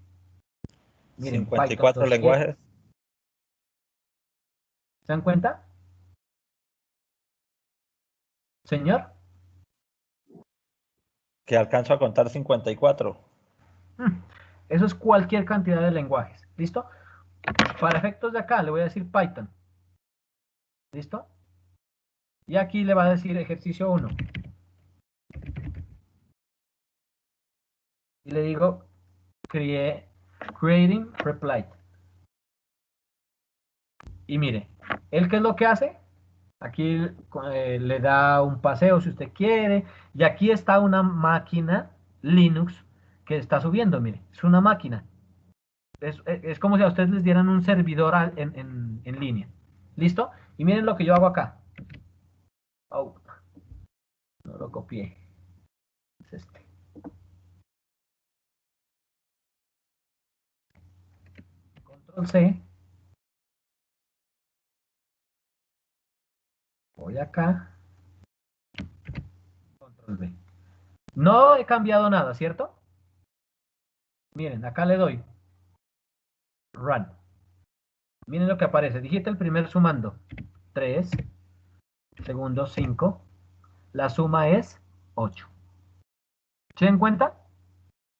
54 Python, lenguajes. ¿Se dan cuenta? Señor. Que alcanzo a contar 54. Eso es cualquier cantidad de lenguajes. ¿Listo? Para efectos de acá le voy a decir Python. ¿Listo? Y aquí le va a decir ejercicio 1. Y le digo creating reply. Y mire, ¿él qué es lo que hace? Aquí le da un paseo si usted quiere. Y aquí está una máquina Linux que está subiendo, mire. Es una máquina. Es como si a ustedes les dieran un servidor en línea. ¿Listo? Y miren lo que yo hago acá. Oh, no lo copié. Es este. Control C. Voy acá. Control V. No he cambiado nada, ¿cierto? Miren, acá le doy Run. Miren lo que aparece. Digita el primer sumando. 3. Segundo 5. La suma es 8. ¿Se dan cuenta?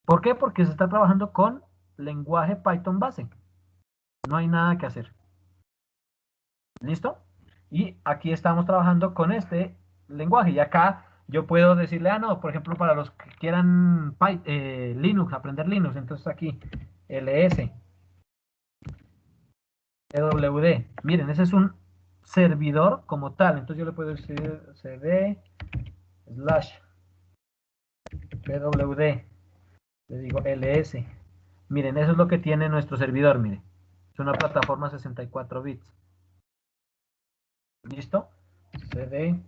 ¿Por qué? Porque se está trabajando con lenguaje Python base. No hay nada que hacer. ¿Listo? Y aquí estamos trabajando con este lenguaje. Y acá yo puedo decirle, no, por ejemplo, para los que quieran Linux, aprender Linux, entonces aquí ls EWD. Miren, ese es un servidor como tal. Entonces yo le puedo decir cd / pwd. Le digo ls. Miren, eso es lo que tiene nuestro servidor, miren. Es una plataforma 64 bits. ¿Listo? cd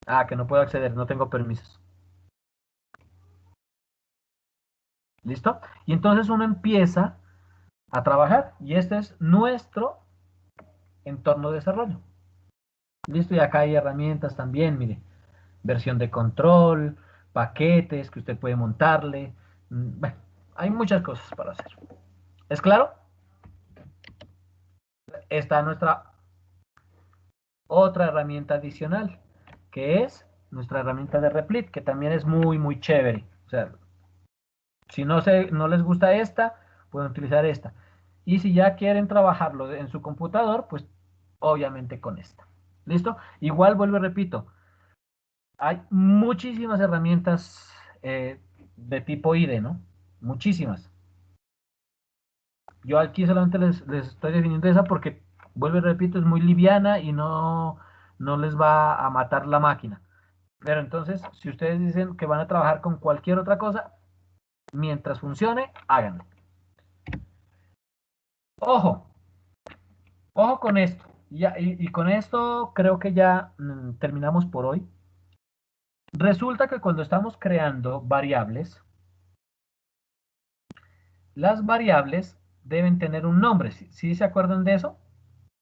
Ah, que no puedo acceder, no tengo permisos. ¿Listo? Y entonces uno empieza a trabajar y este es nuestro entorno de desarrollo. ¿Listo? Y acá hay herramientas también, mire, versión de control, paquetes que usted puede montarle. Bueno, hay muchas cosas para hacer. ¿Es claro? Está nuestra otra herramienta adicional, que es nuestra herramienta de Replit, que también es muy, muy chévere. O sea, si no les gusta esta, pueden utilizar esta. Y si ya quieren trabajarlo en su computador, pues obviamente con esta. ¿Listo? Igual vuelvo y repito, hay muchísimas herramientas de tipo IDE, ¿no? Muchísimas. Yo aquí solamente les estoy definiendo esa porque, vuelvo y repito, es muy liviana y no les va a matar la máquina. Pero entonces, si ustedes dicen que van a trabajar con cualquier otra cosa, mientras funcione, háganlo. Ojo, ojo con esto. Y con esto creo que ya terminamos por hoy. Resulta que cuando estamos creando variables, las variables deben tener un nombre. ¿Sí se acuerdan de eso?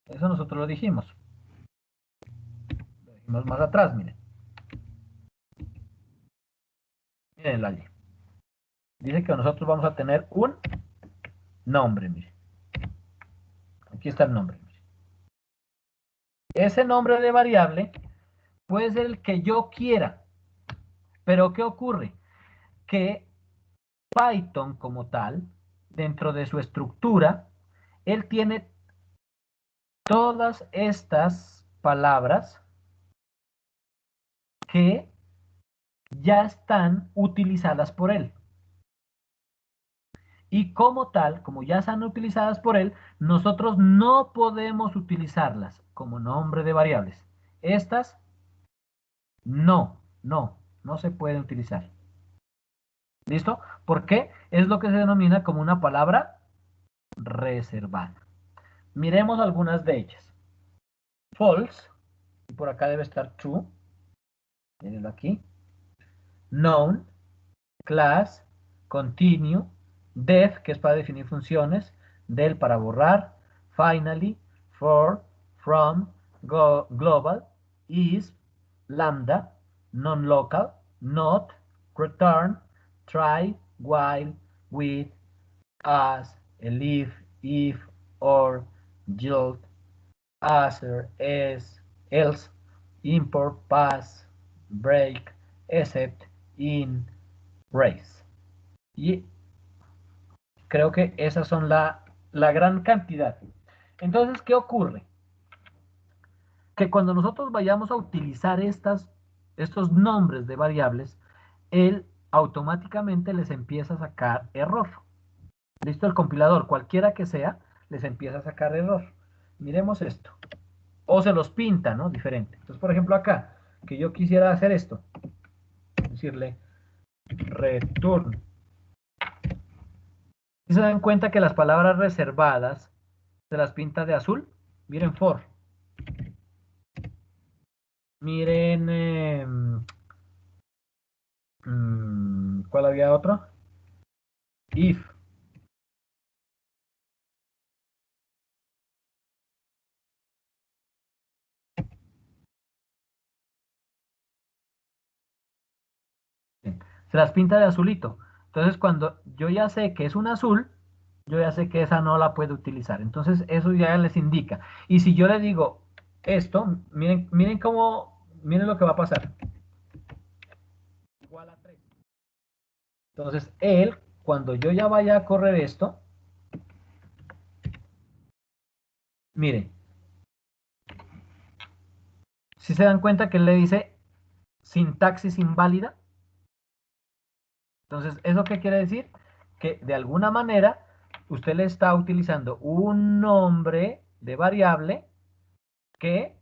Eso nosotros lo dijimos. Lo dijimos más atrás, miren. Miren el allí. Dice que nosotros vamos a tener un nombre, miren. Aquí está el nombre. Miren. Ese nombre de variable puede ser el que yo quiera. Pero ¿qué ocurre? Que Python como tal, dentro de su estructura, él tiene todas estas palabras que ya están utilizadas por él. Y como tal, como ya están utilizadas por él, nosotros no podemos utilizarlas como nombre de variables. Estas no se pueden utilizar. ¿Listo? ¿Por qué? Es lo que se denomina como una palabra reservada. Miremos algunas de ellas. False, y por acá debe estar true. Mírenlo aquí. Known, class, continue, def, que es para definir funciones, del para borrar, finally, for, from, global, is, lambda, non-local, not, return, try, while, with, as, elif, if, or, yield, answer, else, import, pass, break, except, in, race. Y creo que esas son la gran cantidad. Entonces, ¿qué ocurre? Que cuando nosotros vayamos a utilizar estos nombres de variables, él automáticamente les empieza a sacar error. ¿Listo? El compilador, cualquiera que sea, les empieza a sacar error. Miremos esto. O se los pinta, ¿no? Diferente. Entonces, por ejemplo, acá, que yo quisiera hacer esto. Decirle return. ¿Sí se dan cuenta que las palabras reservadas se las pinta de azul? Miren for. Miren, ¿cuál había otro? If. Se las pinta de azulito. Entonces, cuando yo ya sé que es un azul, yo ya sé que esa no la puedo utilizar. Entonces, eso ya les indica. Y si yo le digo esto, miren miren lo que va a pasar. Igual a 3. Entonces, él, cuando yo ya vaya a correr esto, miren, si se dan cuenta que él le dice sintaxis inválida. Entonces, ¿eso qué quiere decir? Que de alguna manera usted le está utilizando un nombre de variable que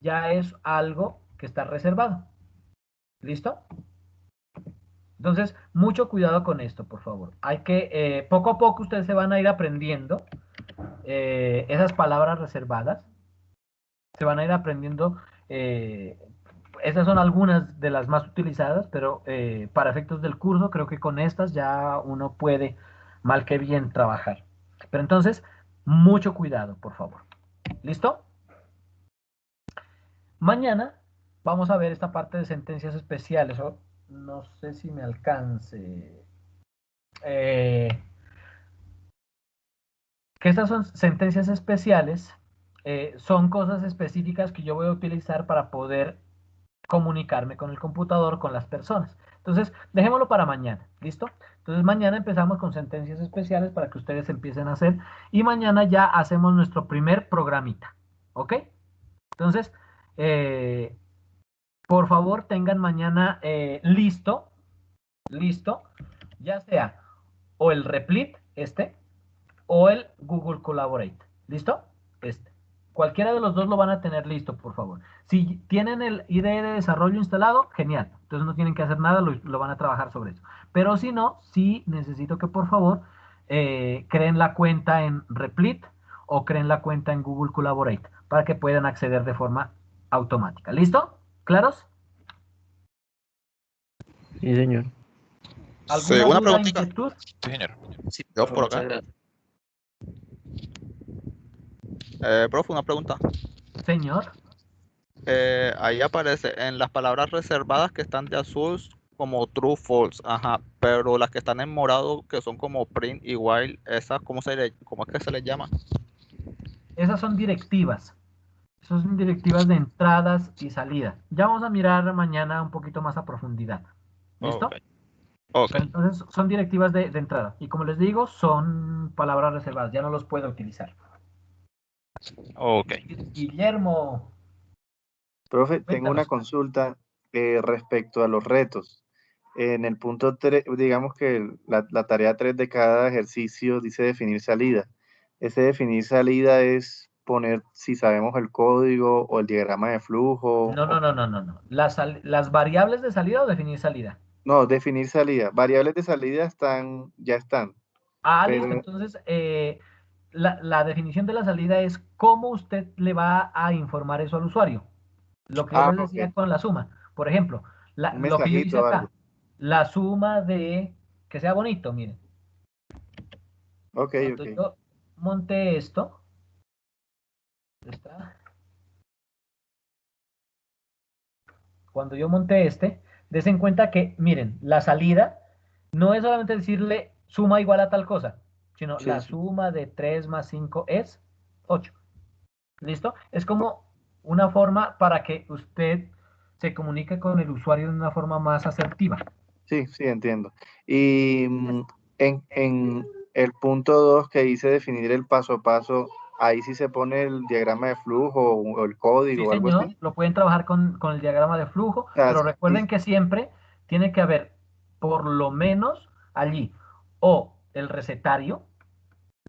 ya es algo que está reservado. ¿Listo? Entonces, mucho cuidado con esto, por favor. Hay que, poco a poco ustedes se van a ir aprendiendo esas palabras reservadas. Se van a ir aprendiendo esas son algunas de las más utilizadas, pero para efectos del curso creo que con estas ya uno puede mal que bien trabajar. Pero entonces, mucho cuidado, por favor. ¿Listo? Mañana vamos a ver esta parte de sentencias especiales. No sé si me alcance. Que estas son sentencias especiales, son cosas específicas que yo voy a utilizar para poder comunicarme con el computador, con las personas. Entonces, dejémoslo para mañana, ¿listo? Entonces, mañana empezamos con sentencias especiales para que ustedes empiecen a hacer y mañana ya hacemos nuestro primer programita, ¿ok? Entonces, por favor, tengan mañana listo, ya sea o el Replit, o el Google Collaborate, ¿listo? Cualquiera de los dos lo van a tener listo, por favor. Si tienen el IDE de desarrollo instalado, genial. Entonces no tienen que hacer nada, lo van a trabajar sobre eso. Pero si no, sí necesito que por favor creen la cuenta en Replit o creen la cuenta en Google Collaborate para que puedan acceder de forma automática. ¿Listo? ¿Claros? Sí, señor. Sí, ¿Alguna una duda, preguntita. inquietud? Sí, señor. Sí, Yo profe, por muchas acá. gracias. Profe, una pregunta. Señor. Ahí aparece en las palabras reservadas que están de azul como true, false, ajá, pero las que están en morado que son como print y while, esas, cómo es que se les llama? Esas son directivas. Esas son directivas de entradas y salidas. Ya vamos a mirar mañana un poquito más a profundidad. ¿Listo? Ok. Pero entonces son directivas de entrada. Y como les digo, son palabras reservadas. Ya no los puedo utilizar. Ok. Guillermo. Profe, tengo una Cuéntanos. consulta respecto a los retos. En el punto 3, digamos que la tarea 3 de cada ejercicio dice definir salida. Ese definir salida es poner si sabemos el código o el diagrama de flujo. No. Las variables de salida o definir salida. No, definir salida. Variables de salida ya están. Listo. Entonces, la definición de la salida es cómo usted le va a informar eso al usuario. Lo que yo les decía con la suma. Por ejemplo, Un lo que yo hice mensajito o acá. algo. La suma de... Que sea bonito, miren. Ok. Cuando yo monté esto... Cuando yo monté des en cuenta que, miren, la salida no es solamente decirle suma igual a tal cosa, sino Sí, la sí. suma de 3 más 5 es 8. ¿Listo? Es como una forma para que usted se comunique con el usuario de una forma más asertiva. Sí, entiendo. Y en el punto 2 que dice definir el paso a paso, ahí sí se pone el diagrama de flujo o el código Sí, o algo señor, así. lo pueden trabajar con el diagrama de flujo, O sea, pero recuerden que siempre tiene que haber por lo menos allí o el recetario,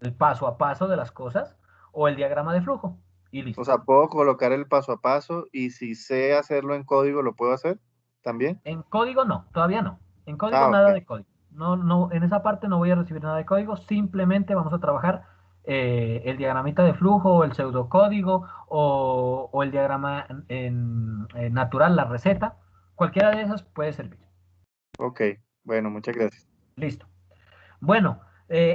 el paso a paso de las cosas, o el diagrama de flujo, y listo. o sea, puedo colocar el paso a paso y si sé hacerlo en código, ¿lo puedo hacer también? En código no, todavía no. En código nada de código. No, en esa parte no voy a recibir nada de código, simplemente vamos a trabajar el diagramita de flujo, o el pseudocódigo, o el diagrama natural, la receta. Cualquiera de esas puede servir. Ok, bueno, muchas gracias. Listo. Bueno,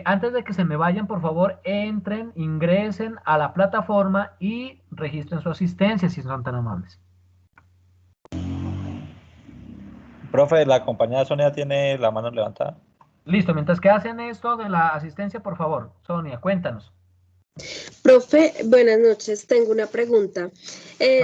antes de que se me vayan, por favor, entren, ingresen a la plataforma y registren su asistencia si son tan amables. Profe, la compañera Sonia tiene la mano levantada. Listo, mientras que hacen esto de la asistencia, por favor, Sonia, cuéntanos. Profe, buenas noches. Tengo una pregunta.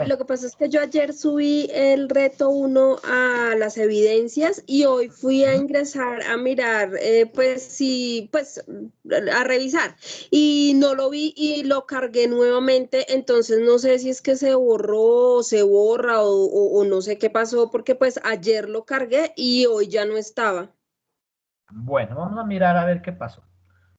Lo que pasa es que yo ayer subí el reto 1 a las evidencias y hoy fui a ingresar a mirar, a revisar y no lo vi y lo cargué nuevamente. Entonces no sé si es que se borró o se borra o no sé qué pasó porque pues ayer lo cargué y hoy ya no estaba. Bueno, vamos a mirar a ver qué pasó.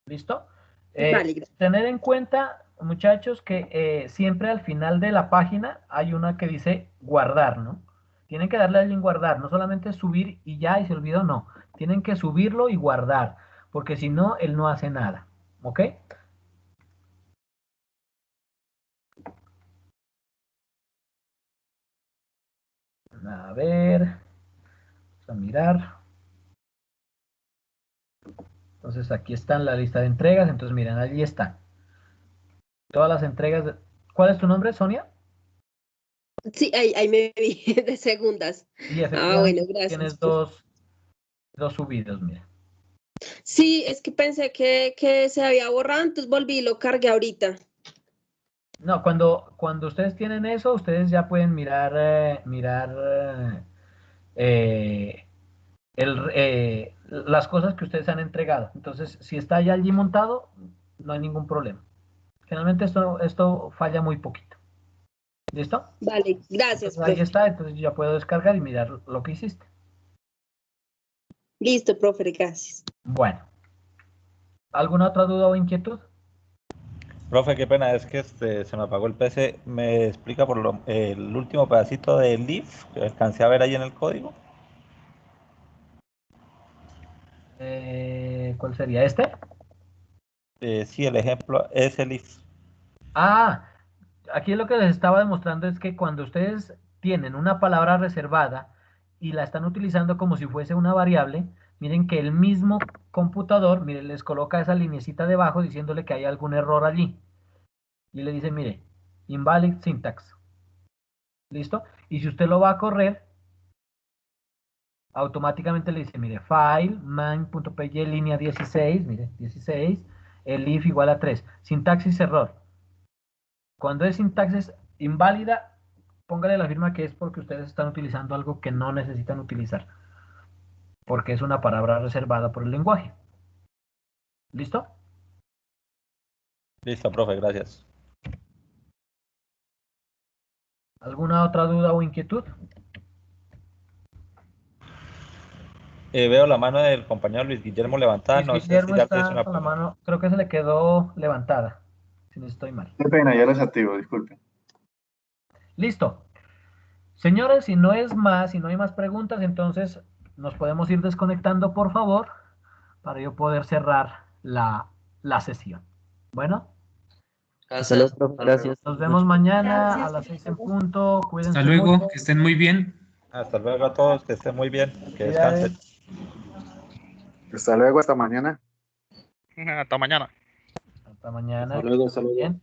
¿Listo? Vale, gracias. Tener en cuenta, muchachos, que siempre al final de la página hay una que dice guardar, ¿no? Tienen que darle al en guardar, no solamente subir y ya y se olvidó, no. Tienen que subirlo y guardar, porque si no, él no hace nada. ¿Ok? A ver, vamos a mirar. Entonces aquí están la lista de entregas. Entonces miren, allí están. Todas las entregas. ¿Cuál es tu nombre, Sonia? Sí, ahí me vi de segundas. Y Bueno, efectivamente gracias. tienes dos subidos, mira. Sí, es que pensé que se había borrado, entonces volví y lo cargué ahorita. No, cuando ustedes tienen eso, ustedes ya pueden mirar, las cosas que ustedes han entregado. Entonces, si está ya allí montado, no hay ningún problema. Generalmente esto falla muy poquito. ¿Listo? Vale, gracias, Entonces, ahí profe. está, entonces yo ya puedo descargar y mirar lo que hiciste. Listo, profe, gracias. Bueno. ¿Alguna otra duda o inquietud? Profe, qué pena, es que se me apagó el PC. ¿Me explica por el último pedacito del if que alcancé a ver ahí en el código? ¿Cuál sería este? Sí, el ejemplo es el if. Ah, aquí lo que les estaba demostrando es que cuando ustedes tienen una palabra reservada y la están utilizando como si fuese una variable, miren que el mismo computador, miren, les coloca esa linecita debajo diciéndole que hay algún error allí. Y le dice, mire, invalid syntax. ¿Listo? Y si usted lo va a correr, automáticamente le dice, mire, file, main.py, línea 16, mire, 16, el if igual a 3. Sintaxis error. Cuando es sintaxis inválida, póngale la firma que es porque ustedes están utilizando algo que no necesitan utilizar. Porque es una palabra reservada por el lenguaje. ¿Listo? Listo, profe, gracias. ¿Alguna otra duda o inquietud? Veo la mano del compañero Luis Guillermo levantada, Luis no sé si Guillermo ya tienes está una con la pregunta. mano, creo que se le quedó levantada, si no estoy mal. Qué pena, ya los activo, disculpen. Listo. Señores, si no es más, si no hay más preguntas, entonces nos podemos ir desconectando, por favor, para yo poder cerrar la sesión. Bueno. Hasta luego, profe, gracias. Nos vemos mañana a las 6 en punto. Cuídense Hasta luego, mucho. que estén muy bien. Hasta luego a todos, que estén muy bien, que Cuídate. descansen. Hasta luego, hasta mañana. Hasta mañana. Hasta mañana. Hasta luego, hasta luego. Bien.